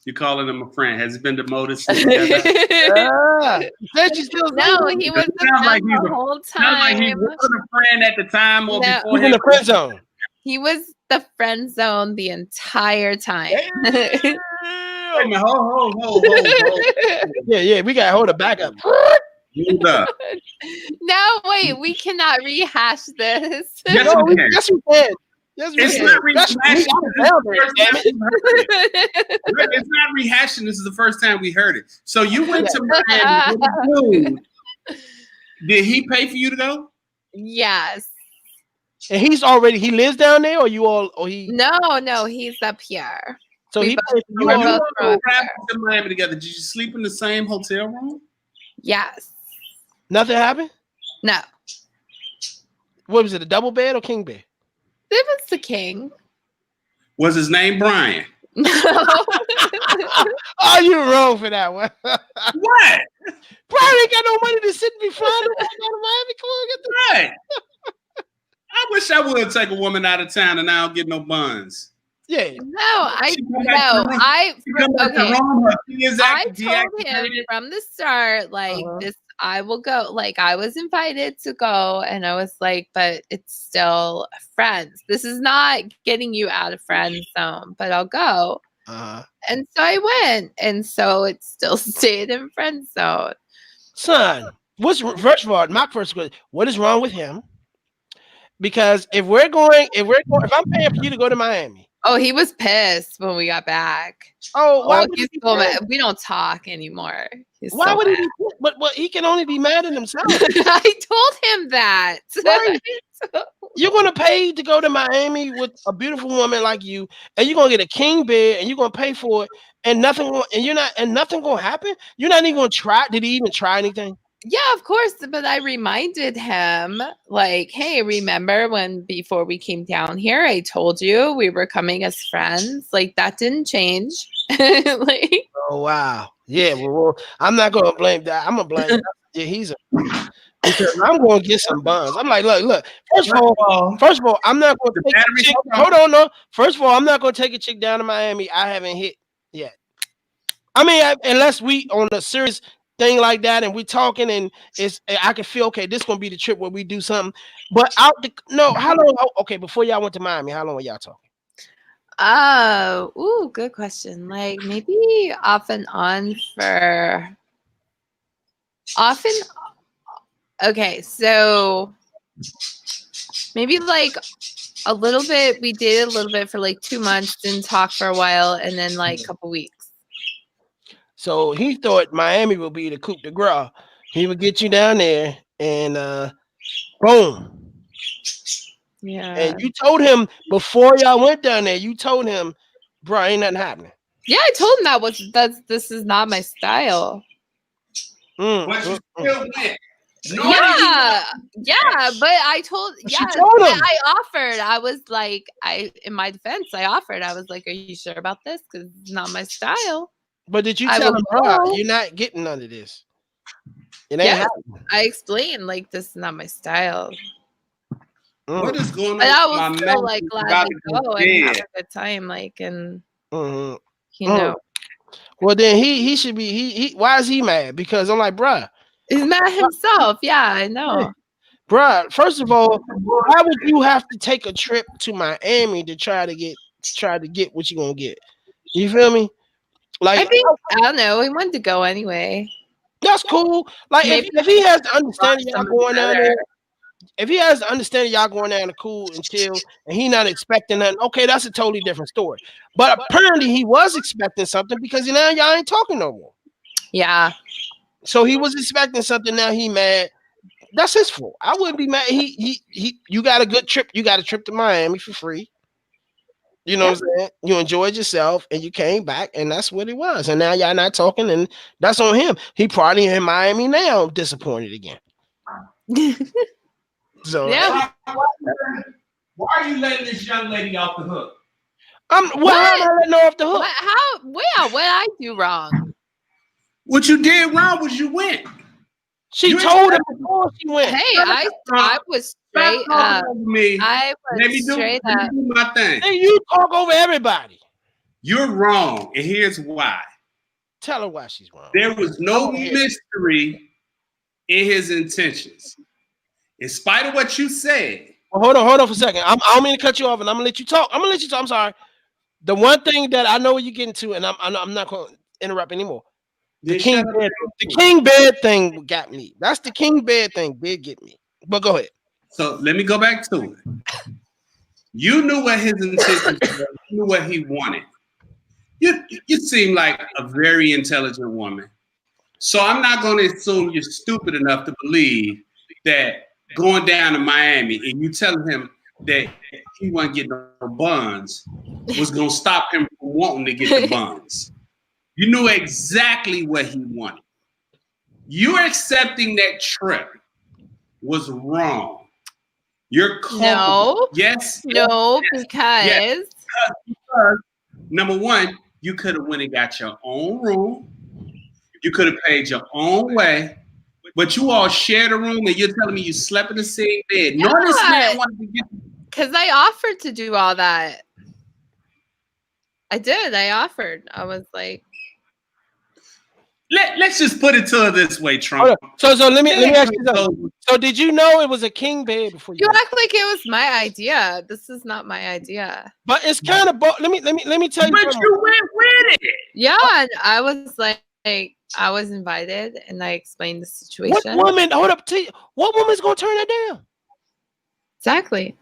You're calling him a friend. Has he been demoted since you got that? Said you still No, he was the friend the whole time. Like he wasn't a friend at the time or No. before. He was in the friend zone. He was the friend zone the entire time. Wait a minute, hold. Yeah, we gotta hold it back up. Hold up. No, wait, we cannot rehash this. Yes, No, we can. yes, we can. Yes, we It's can. not rehashing. Damn It's not rehashing. This is the first time we heard it. So you went to Miami with a dude. Did he pay for you to go? Yes. And he lives down there, or you all, or he? No, he's up here. So he paid for you we're all. both from traveled to Miami together. Did you sleep in the same hotel room? Yes. Nothing happened. No. What was it? A double bed or king bed? It was the king. Was his name Brian? No. Oh, you're wrong for that one. What? Brian ain't got no money to sit and be flying down to Miami. Come on, get the Right. I wish I would take a woman out of town and I don't get no buns. Yeah. I told him from the start, like, this, I will go. Like, I was invited to go, and I was like, but it's still friends. This is not getting you out of friend zone, but I'll go. And so I went, and so it still stayed in friend zone. Son, first of all, my first question, what is wrong with him? Because if I'm paying for you to go to Miami. Oh, he was pissed when we got back. Oh, why would he's so mad. We don't talk anymore. Why would he be? But he can only be mad at himself. I told him that. Right. You're gonna pay to go to Miami with a beautiful woman like you, and you're gonna get a king bed, and you're gonna pay for it, and nothing gonna happen. You're not even gonna try. Did he even try anything? Yeah, of course. But I reminded him, like, hey, remember when before we came down here, I told you we were coming as friends? Like, that didn't change. Like, oh wow, yeah. Well, I'm not gonna blame that. I'm gonna blame. Yeah, because I'm gonna get some buns. I'm like, look. First of all, I'm not gonna take a chick. Hold on, no. First of all, I'm not gonna take a chick down to Miami I haven't hit yet. I mean, unless we on a serious thing like that and we talking and I can feel okay, this gonna be the trip where we do something. But how long? Okay, before y'all went to Miami, how long were y'all talking? Good question. Like, maybe off and on for okay, so maybe like a little bit. We did a little bit for like 2 months, didn't talk for a while, and then like a couple weeks. So he thought Miami would be the coup de grace. He would get you down there and boom. Yeah. And you told him before y'all went down there, you told him, bro, ain't nothing happening. Yeah, I told him this is not my style. But you still went. Yeah, but I told him. I offered. I was like, in my defense, I offered. I was like, are you sure about this? Because it's not my style. But did you tell him, bro, you're not getting none of this? It ain't happening. I explained, like, this is not my style. What is going on? But I with my was still man like who's glad about to to go go and have dead? a good time, like, and Mhm. you know, Well, then he should be he. Why is he mad? Because I'm like, bruh, he's mad himself. Yeah, I know. bruh. First of all, why would you have to take a trip to Miami to try to get what you gonna get? You feel me? I Like think I don't know. He wanted to go anyway. that's cool. Like Maybe if he has the understanding y'all Some of going down that there, if he has the understanding y'all going down to cool and chill, and he not expecting nothing, okay, that's a totally different story. But apparently he was expecting something because now y'all ain't talking no more. Yeah. So he was expecting something. Now he mad. That's his fault. I wouldn't be mad. He. You got a good trip. You got a trip to Miami for free. You know what I'm saying? You enjoyed yourself and you came back, and that's what it was. And now y'all not talking, and that's on him. He probably in Miami now, disappointed again. So Yeah. Why are you letting this young lady off the hook? How am I letting her off the hook? What? How? What I do wrong? What you did wrong was you went. She You told him before she went. Hey, I was straight Stop up. talking over me. I Let me was do, straight let me up. do my thing. Hey, you talk over everybody. You're wrong, and here's why. Tell her why she's wrong. There was no mystery in his intentions. In spite of what you said. Well, hold on for a second. I don't mean to cut you off, and I'm gonna let you talk. I'm sorry. The one thing that I know what you're getting to, and I'm not going to interrupt anymore. The king bed thing got me. That's the king bed thing did get me. But go ahead. So let me go back to it. You knew what his intentions were. You knew what he wanted. You seem like a very intelligent woman. So I'm not going to assume you're stupid enough to believe that going down to Miami and you telling him that he wasn't getting no buns was going to stop him from wanting to get the buns. You knew exactly what he wanted. You accepting that trip was wrong. You're No. Yes. No, yes, because yes. Because number one, you could have went and got your own room. You could have paid your own way. But you all shared a room and you're telling me you slept in the same bed. Yeah. Nor this man wanted to get. Because I offered to do all that. I did. I offered. I was like, Let's just put it to her this way, Trump. So let me ask you something. So did you know it was a king bed before you? You act like it was my idea. This is not my idea. But it's kind of let me tell you. But something. you went with it. Yeah, and I was like I was invited, and I explained the situation. What woman? Hold up, what woman's gonna turn that down? Exactly.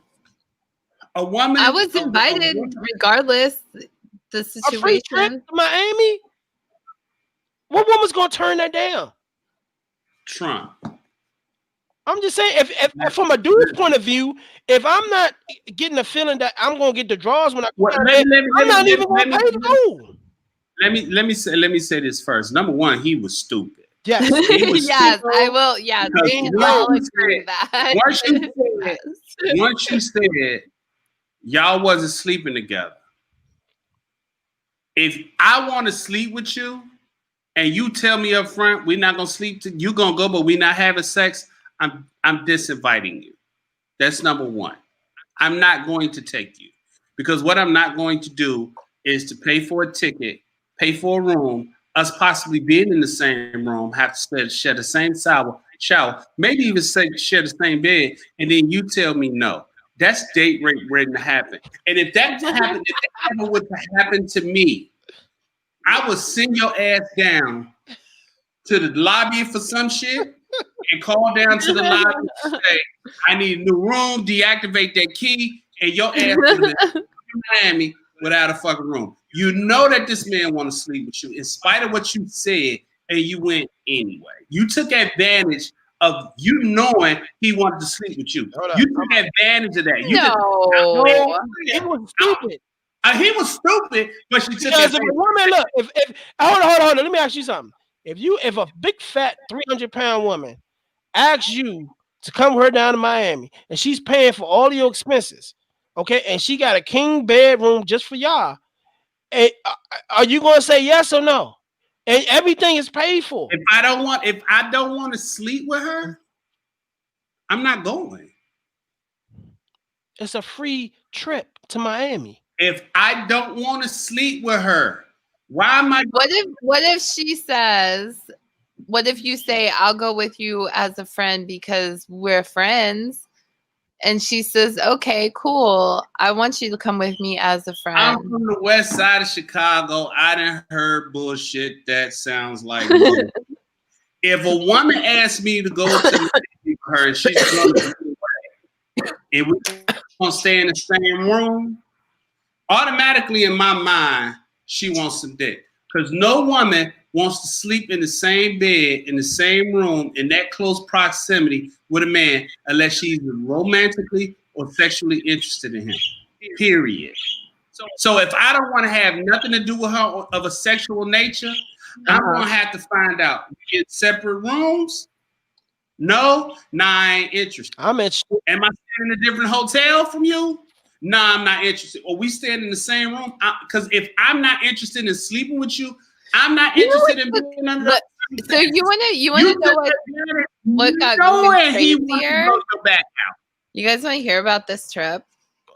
A woman. I was invited regardless. The situation. A free trip to Miami. What woman's gonna turn that down? Trump. I'm just saying, if from a dude's point of view, if I'm not getting the feeling that I'm gonna get the draws when I come out there, I'm not even gonna pay to go. Let me say this first. Number one, he was stupid. Yes, yes, I will. Yes, I'll agree with that. Once you said y'all wasn't sleeping together. If I want to sleep with you, and you tell me up front we're not gonna sleep, you gonna go, but we not having sex, I'm disinviting you. That's number one. I'm not going to take you because what I'm not going to do is to pay for a ticket, pay for a room, us possibly being in the same room, have to share the same shower, maybe even share the same bed, and then you tell me no. That's date rape waiting to happen. And if that happened, if that ever would happen to me, I would send your ass down to the lobby for some shit and call down to the lobby and say, I need a new room, deactivate that key, and your ass is in Miami without a fucking room. You know that this man want to sleep with you in spite of what you said, and you went anyway. You took advantage of you knowing he wanted to sleep with you. You took advantage of that. He was stupid. He was stupid, but she took because if a woman look, if hold on, let me ask you something. If a big fat 300-pound woman asks you to come with her down to Miami and she's paying for all of your expenses, okay, and she got a king bedroom just for y'all, are you gonna say yes or no? And everything is paid for. If I don't want to sleep with her, I'm not going. It's a free trip to Miami. If I don't want to sleep with her, why am I? What if she says, what if you say, I'll go with you as a friend because we're friends? And she says, okay, cool. I want you to come with me as a friend. I'm from the west side of Chicago. I done heard bullshit that sounds like bull. If a woman asks me to go to her and she's going to and we're going to stay in the same room, automatically in my mind, she wants some dick. Because no woman wants to sleep in the same bed, in the same room, in that close proximity with a man unless she's romantically or sexually interested in him. Period. So if I don't want to have nothing to do with her of a sexual nature, I'm going to have to find out. Get separate rooms? No, I ain't interested. I'm interested. Am I staying in a different hotel from you? No, I'm not interested. Or we staying in the same room? Because if I'm not interested in sleeping with you, I'm not interested in being under. So you wanna know what got even crazier? You guys want to hear about this trip?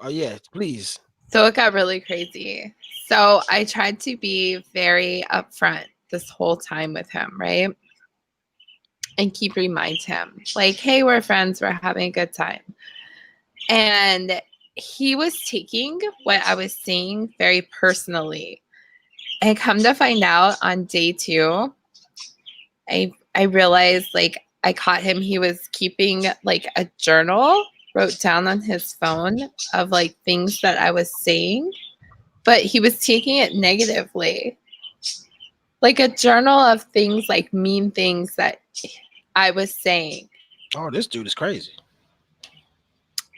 Oh yeah, please. So it got really crazy. So I tried to be very upfront this whole time with him, right? And keep remind him, like, hey, we're friends, we're having a good time. And he was taking what I was saying very personally. And come to find out on day 2, I realized, like, I caught him. He was keeping like a journal, wrote down on his phone of like things that I was saying, but he was taking it negatively. Like a journal of things, like mean things that I was saying. Oh, this dude is crazy.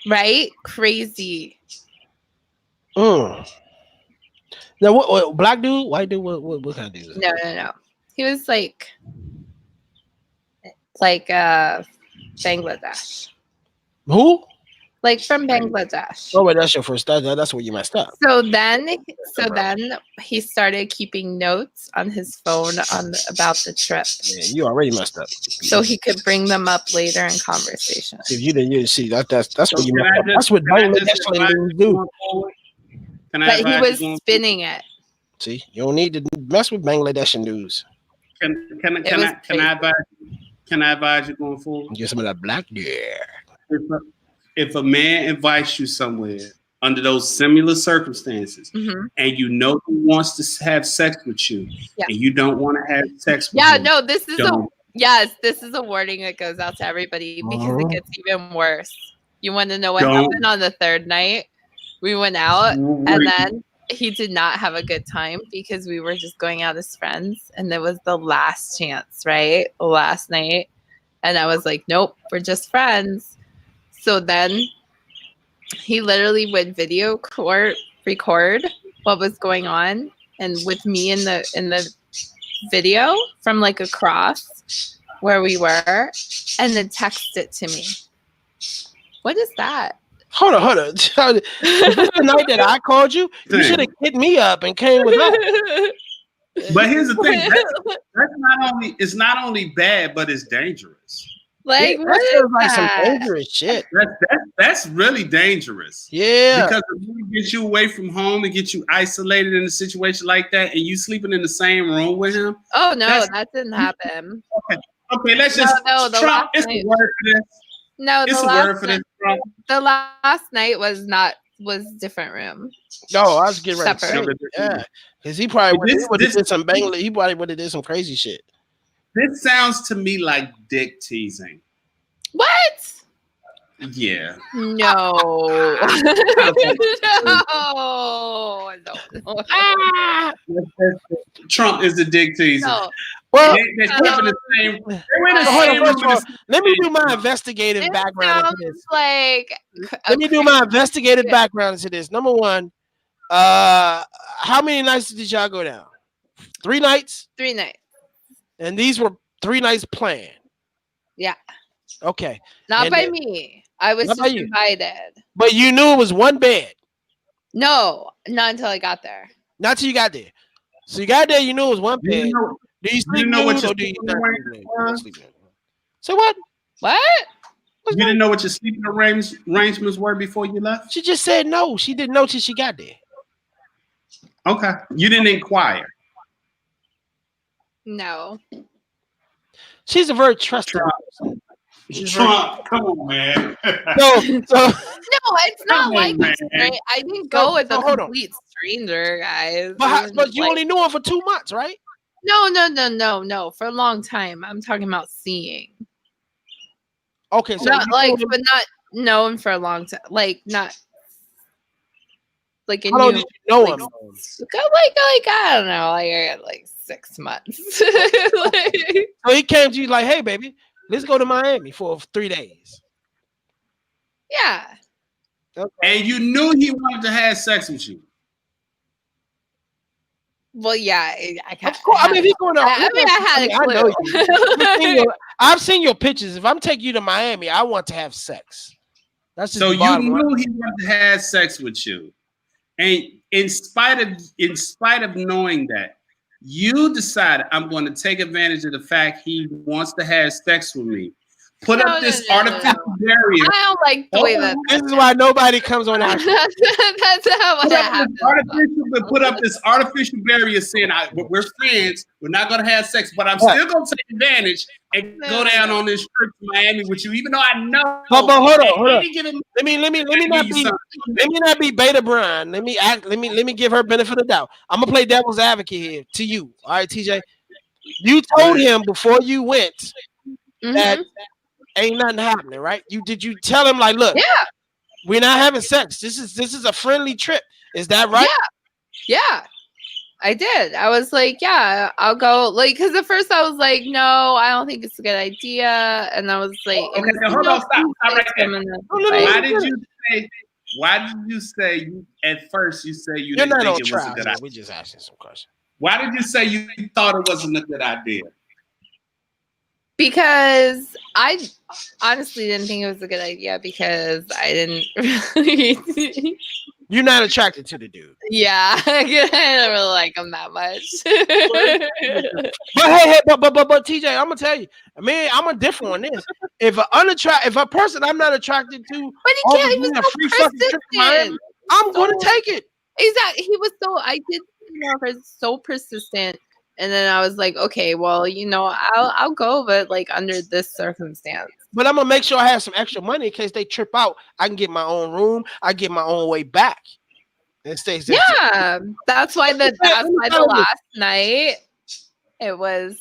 Right? Crazy. Now, what black dude, white dude, what kind of dude? No. He was like Bangladesh. Who? Like from Bangladesh. Oh, wait, that's your first. That's where you messed up. So then he started keeping notes on his phone about the trip. Yeah, you already messed up. So he could bring them up later in conversation. If you didn't see that's what you messed up. That's what Bangladesh dudes do. But he was spinning it. See, you don't need to mess with Bangladeshi dudes. Can I advise you going forward? Get some of that black, yeah. If a man invites you somewhere under those similar circumstances, and you know he wants to have sex with you, and you don't want to have sex with him, no, this is a warning that goes out to everybody because it gets even worse. You want to know what happened on the 3rd night? We went out, and then he did not have a good time because we were just going out as friends, and it was the last chance, right? Last night, and I was like, nope, we're just friends. So then he literally would record what was going on, and with me in the video from like across where we were, and then text it to me. What is that? Hold on. The night that I called you, you should have hit me up and came with that. But here's the thing: it's not only bad, but it's dangerous. Like, what what is like some dangerous shit. That's really dangerous. Yeah. Because if we get you away from home and get you isolated in a situation like that, and you sleeping in the same room with him. Oh no, that didn't happen. Okay, let's just Trump. It's a word for this. No, it's a word for this. Trump. The last night was different room. No, I was getting ready to say, yeah, because he probably would have did some Bangladesh. He probably would have did some crazy shit. This sounds to me like dick teasing. What? Yeah. No. No. Trump is the dick teaser. No. Well, let me do my investigative background into this. Like, let me do my investigative background into this. Number one, how many nights did y'all go down? 3 nights? 3 nights. And these were 3 nights planned. Yeah. Okay. Not by me. I was just invited. But you knew it was one bed. No, not until I got there. Not until you got there. So you got there, you knew it was one bed. Do you sleep nude or do you sleep nude? So what? What? You didn't know what your sleeping arrangements were before you left? She just said no. She didn't know till she got there. Okay. You didn't inquire. No. She's a very trusting person. Trump, come on, man. So No, it's not Come like on, that. man. Right? I didn't go with a hold on. complete stranger, guys. but you Like- only knew him for 2 months, right? No. For a long time. I'm talking about seeing. Okay, so Not you like, knew him- but not known for a long time. Like not like a how long new. did you know like, him? Like I don't know. Like I got like 6 months. Like, So he came to you like, hey, baby, let's go to Miami for 3 days. yeah. Okay. And you knew he wanted to have sex with you. Well, yeah. I can't. Of course, I mean, he's going to. I mean, I had a I know clue. you. I've seen your pictures. If I'm taking you to Miami, I want to have sex. That's just So the you bottom line. knew he wanted to have sex with you. And in spite of knowing that, you decided I'm going to take advantage of the fact he wants to have sex with me. Put up this artificial barrier. I don't like the way that. This is why nobody comes on our show. That's not what happened. Put up this artificial barrier saying, we're friends, we're not going to have sex, but I'm still going to take advantage and go down on this trip to Miami with you, even though I know. But hold on. Let Let me not be Beta Brian. Let me give her benefit of doubt. I'm gonna play devil's advocate here to you. All right, TJ. You told him before you went that ain't nothing happening, right? Did you tell him like, look, Yeah. we're not having sex. This is a friendly trip. Is that right? Yeah. I did. I was like, yeah, I'll go. Like, because at first I was like, no, I don't think it's a good idea. And I was like, okay, hold on, stop right there. Why did you say at first you say you You're didn't not think on it was a trial. good idea? We're just asking some questions. Why did you say you thought it wasn't a good idea? Because I honestly didn't think it was a good idea because I didn't really. You're not attracted to the dude. Yeah, I don't really like him that much. But TJ, I'm gonna tell you, man, I'm a different on this. If a person I'm not attracted to, But he can't. He was so persistent. I'm gonna take it. Exactly. He was so. I did. So persistent, and then I was like, okay, well, I'll go, but like under this circumstance. But I'm gonna make sure I have some extra money in case they trip out. I can get my own room. I get my own way back. It stays there. Yeah, that's why the last night it was.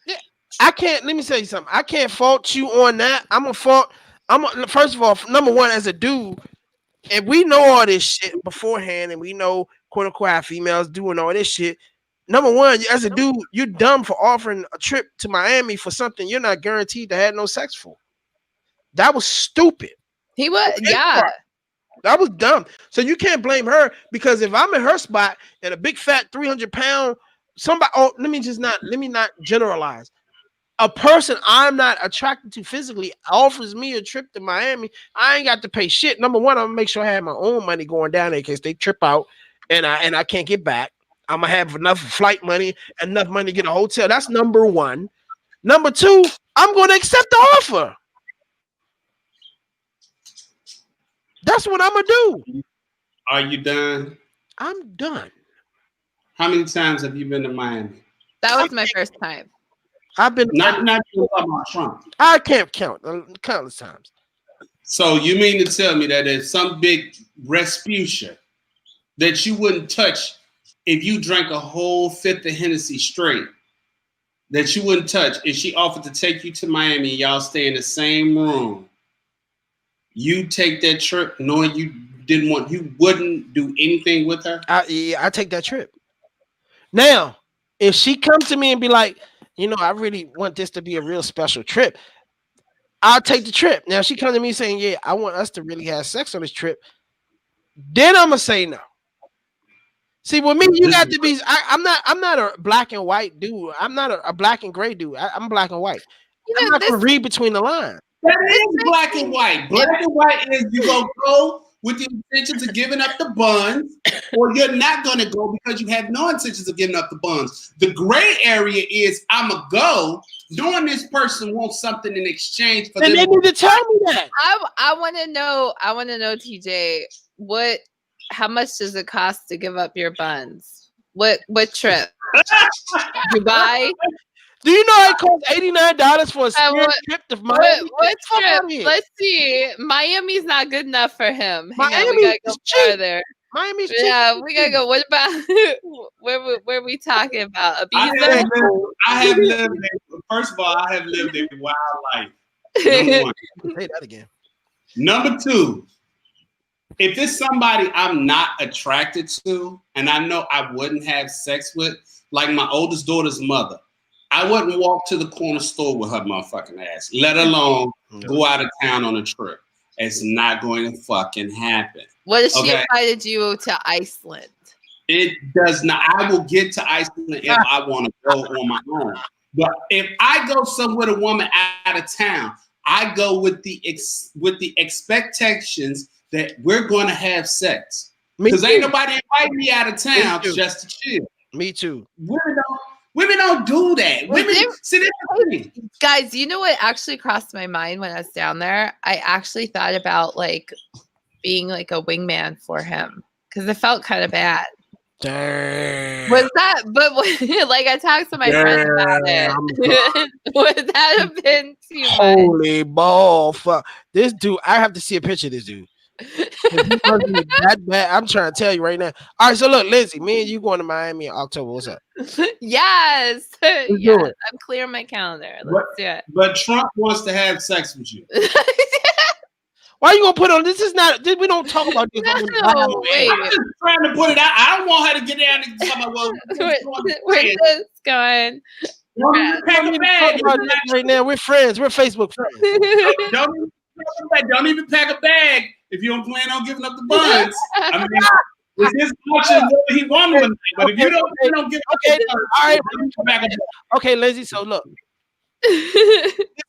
Yeah, I can't. Let me tell you something. I can't fault you on that. First of all, number one, as a dude, if we know all this shit beforehand, and we know quote unquote how females doing all this shit. Number one, as a dude, you're dumb for offering a trip to Miami for something you're not guaranteed to have no sex for. That was stupid. He was, yeah. That was dumb. So you can't blame her because if I'm in her spot and a big fat 300-pound somebody, let me not generalize. A person I'm not attracted to physically offers me a trip to Miami. I ain't got to pay shit. Number one, I'm gonna make sure I have my own money going down there in case they trip out and I can't get back. I'm gonna have enough flight money, enough money to get a hotel. That's number one. Number two, I'm gonna accept the offer. That's what I'm gonna do. Are you done? I'm done. How many times have you been to Miami? That was my first time. I've been not about Trump. I can't count countless times. So you mean to tell me that there's some big Respucia that you wouldn't touch if you drank a whole fifth of Hennessy straight, that you wouldn't touch if she offered to take you to Miami, y'all stay in the same room, you take that trip knowing you wouldn't do anything with her? I take that trip. Now, if she comes to me and be like, I really want this to be a real special trip, I'll take the trip. Now, she comes to me saying, yeah, I want us to really have sex on this trip, then I'm gonna say no. See, with me, you got to be. I'm not a black and white dude. I'm not a black and gray dude. I'm black and white. I'm not gonna read between the lines. That is black and white. Black and white is you gonna go with the intentions of giving up the buns, or you're not going to go because you have no intentions of giving up the buns. The gray area is I'm a go, knowing this person wants something in exchange for And them. they need to tell me that. I want to know, TJ, how much does it cost to give up your buns? What trip? Dubai? Do you know it costs $89 for a trip to Miami? What trip? Let's see. Miami's not good enough for him. Miami we gotta go is cheap. further. Miami's cheap. Yeah, we gotta go. What about where we talking about? I Ibiza? have lived first of all, I have lived a wild life. Number one. Say that again. Number two, if it's somebody I'm not attracted to, and I know I wouldn't have sex with, like my oldest daughter's mother, I wouldn't walk to the corner store with her motherfucking ass, let alone go out of town on a trip. It's not going to fucking happen. What if she invited you to Iceland? It does not. I will get to Iceland if I want to go on my own. But if I go somewhere with a woman out of town, I go with the expectations that we're going to have sex. Because ain't nobody inviting me out of town just to chill. Me too. Women don't do that. Guys, you know what actually crossed my mind when I was down there? I actually thought about like being like a wingman for him because it felt kind of bad. Damn. Was that? But like I talked to my friend about it. Would that have been too much? Holy ball! Fuck this dude. I have to see a picture of this dude. That bad. I'm trying to tell you right now. All right, so look, Lindsay, me and you going to Miami in October. What's up? Yes. Yes. I'm clearing my calendar. Let's do it. But Trump wants to have sex with you. Why are you gonna put on? This is not. We don't talk about this. No, wait. I'm just trying to put it out. I don't want her to get down and talk about Where's this going? Don't even pack a bag. Right now, we're friends. We're Facebook friends. Don't even pack a bag if you don't plan on giving up the buns. I mean, it's his option whether he wants one. But if you don't give up the buns, all right. Back up. Okay, Lindsay. So look, this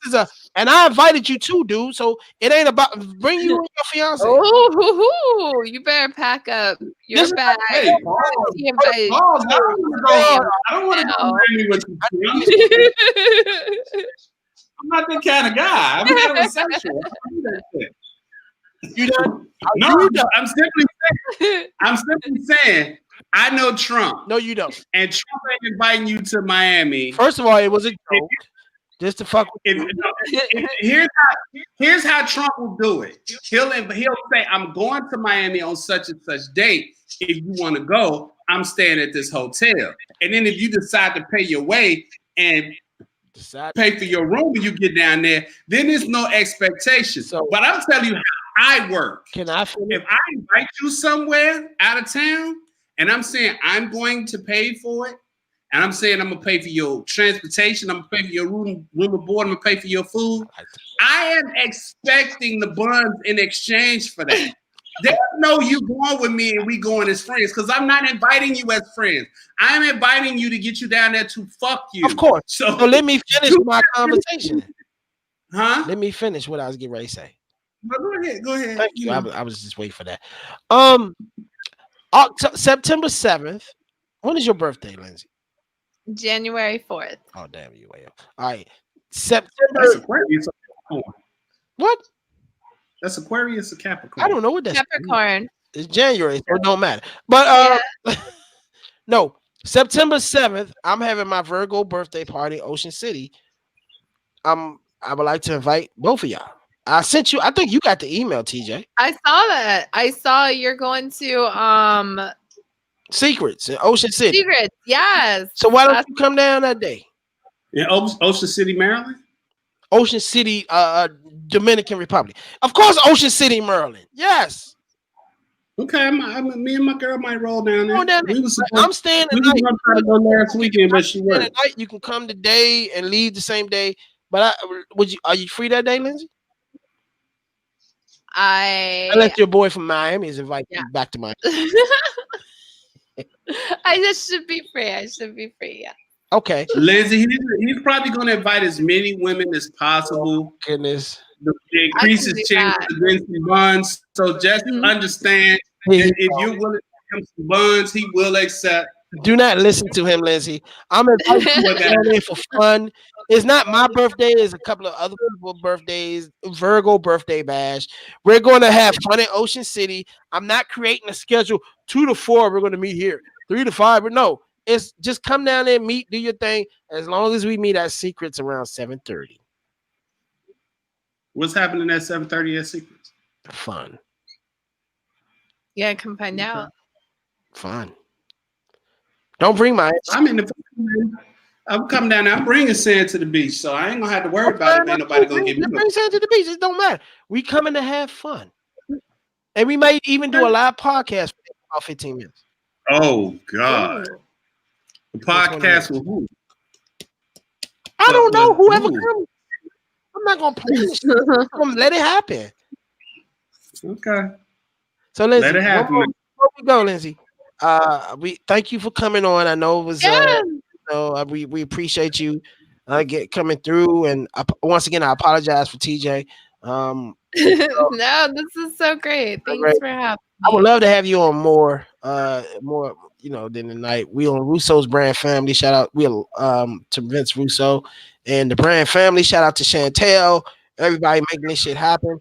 is and I invited you too, dude. So it ain't about bring you and your fiance. Oh, you better pack up your bag. Hey, I don't want to go with you. I'm not that kind of guy. I'm heterosexual. You done? No, I'm simply saying I know Trump. No, you don't. And Trump ain't inviting you to Miami. First of all, it was a joke. Just to fuck with you. Here's how Trump will do it. He'll say, I'm going to Miami on such and such date. If you want to go, I'm staying at this hotel. And then if you decide to pay your way and pay for your room when you get down there, then there's no expectation. But I'm telling you how I work. Can I finish? If I invite you somewhere out of town and I'm saying I'm going to pay for it, and I'm saying I'm gonna pay for your transportation, I'm gonna pay for your room and board, I'm gonna pay for your food, I am expecting the buns in exchange for that. They know you going with me and we going as friends because I'm not inviting you as friends. I'm inviting you to get you down there to fuck you. Of course. So let me finish my conversation. Huh? Let me finish what I was getting ready to say. Well, go ahead. Thank you. I was just waiting for that. September 7th. When is your birthday, Lindsay? January 4th. Oh, damn, you way up. All right. September. That's Aquarius or Capricorn. What? That's Aquarius or Capricorn. I don't know what that's. Capricorn. It's January, so it don't matter. But no, September 7th, I'm having my Virgo birthday party in Ocean City. I would like to invite both of y'all. I sent you. I think you got the email, TJ. I saw that. I saw you're going to Secrets in Ocean City. Secrets, yes. So why don't you come down that day? In Ocean City, Maryland? Ocean City, Dominican Republic. Of course, Ocean City, Maryland. Yes. Okay, me and my girl might roll down there. I'm staying the night. We were trying to go last weekend, but she worked. You can come today and leave the same day. But are you free that day, Lindsay? Unless your boy from Miami is inviting you back to Miami. I just should be free. Yeah. Okay. Lindsay, he's probably going to invite as many women as possible. Goodness. It increases chance of getting some buns. So just understand that if you're willing to give him some buns, he will accept. Do not listen to him, Lindsay. I'm inviting you down there for fun. It's not my birthday. It's a couple of other people's birthdays. Virgo birthday bash. We're going to have fun in Ocean City. I'm not creating a schedule 2 to 4. We're going to meet here 3 to 5. But no, it's just come down there, meet, do your thing. As long as we meet at Secrets around 7:30. What's happening at 7:30 at Secrets? Fun. Yeah, come find out. Fun. Don't bring my. I'm coming down there. I'm bringing sand to the beach, so I ain't gonna have to worry about it. Ain't nobody gonna give me. Bring sand to the beach. It don't matter. We coming to have fun, and we might even do a live podcast for about 15 minutes. Oh God, the podcast with who? I don't know. Whoever comes, I'm not gonna play this. I'm gonna let it happen. Okay. So Lindsay, let it happen. Before we go, Lindsay. We thank you for coming on. I know it was we appreciate you coming through, and once again I apologize for TJ. No, this is so great. Thanks for having me. I would love to have you on more than tonight. We on Russo's Brand Family. Shout out to Vince Russo and the Brand Family. Shout out to Chantel. Everybody making this shit happen.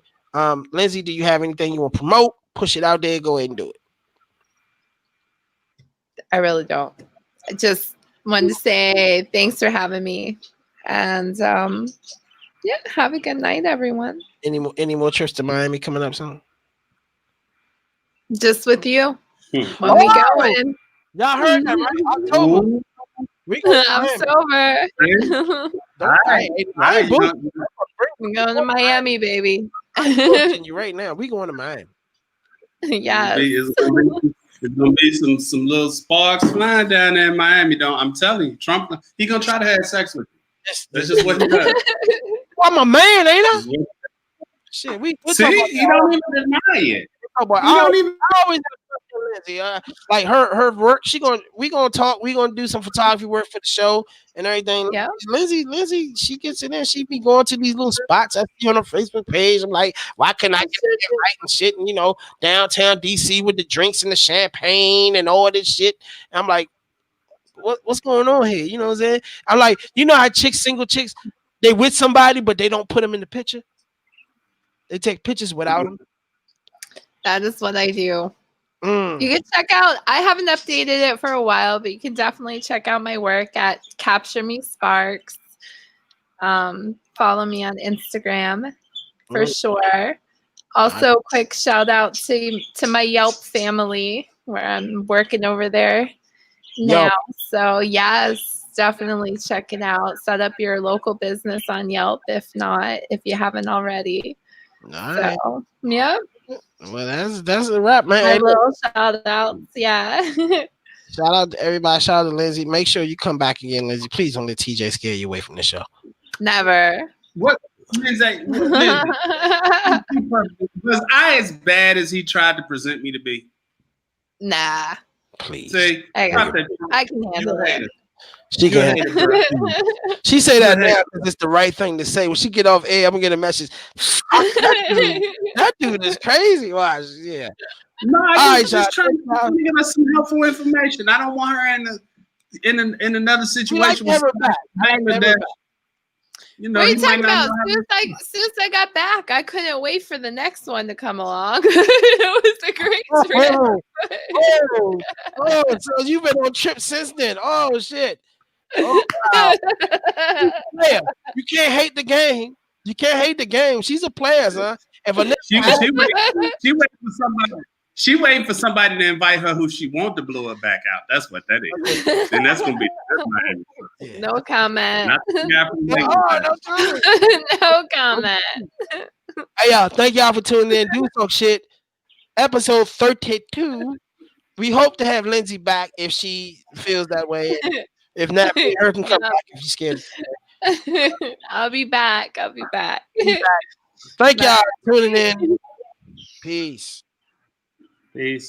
Lindsay, do you have anything you want to promote? Push it out there. Go ahead and do it. I really don't. I just wanted to say thanks for having me, and have a good night, everyone. Any more trips to Miami coming up soon? Just with you when we going. Y'all heard that, right? October. I'm sober. We're going to Miami, baby. I'm pushing you right now. We going to Miami. Yes. It's gonna be some little sparks flying down there in Miami. I'm telling you, Trump, he gonna try to have sex with you. That's just what he does. I'm a man, ain't I? Shit, we see, you don't even deny it. I always Lindsay. Like her work, we gonna talk. We gonna do some photography work for the show and everything. Yeah. Lindsay, she gets in there. She be going to these little spots I see on her Facebook page. I'm like, why can't I get right and shit? And downtown DC with the drinks and the champagne and all this shit. And I'm like, what's going on here? You know what I'm saying? I'm like, how single chicks, they with somebody but they don't put them in the picture. They take pictures without them. That is what I do. You can check out, I haven't updated it for a while, but you can definitely check out my work at Capture Me Sparks. Follow me on Instagram for sure. Also, quick shout out to my Yelp family where I'm working over there now. Yelp. So yes, definitely check it out. Set up your local business on Yelp if you haven't already. Nice. So, yeah. Well, that's a wrap, man. My little shout outs, yeah. Shout out to everybody. Shout out to Lindsay. Make sure you come back again, Lindsay. Please don't let TJ scare you away from the show. Never. What? Was I as bad as he tried to present me to be? Nah. Please. See, I can handle it. She can. She say that now because it's the right thing to say. When she get off air, I'm gonna get a message. That dude is crazy. Watch, yeah. No, I'm just trying to give us some helpful information. I don't want her in another situation. Like her back. What are you talking about? As soon as I got back, I couldn't wait for the next one to come along. It was a great trip. So you've been on trips since then. Oh shit. Oh, wow. You can't hate the game. You can't hate the game. She's a player, huh? She waiting for somebody to invite her who she want to blow her back out. That's what that is. And that's gonna be no comment. No comment. Hey y'all, thank y'all for tuning in. Do some shit. Episode 32. We hope to have Lindsay back if she feels that way. If not, her can come back if she's scared. I'll be back. Thank y'all for tuning in. Peace. Peace.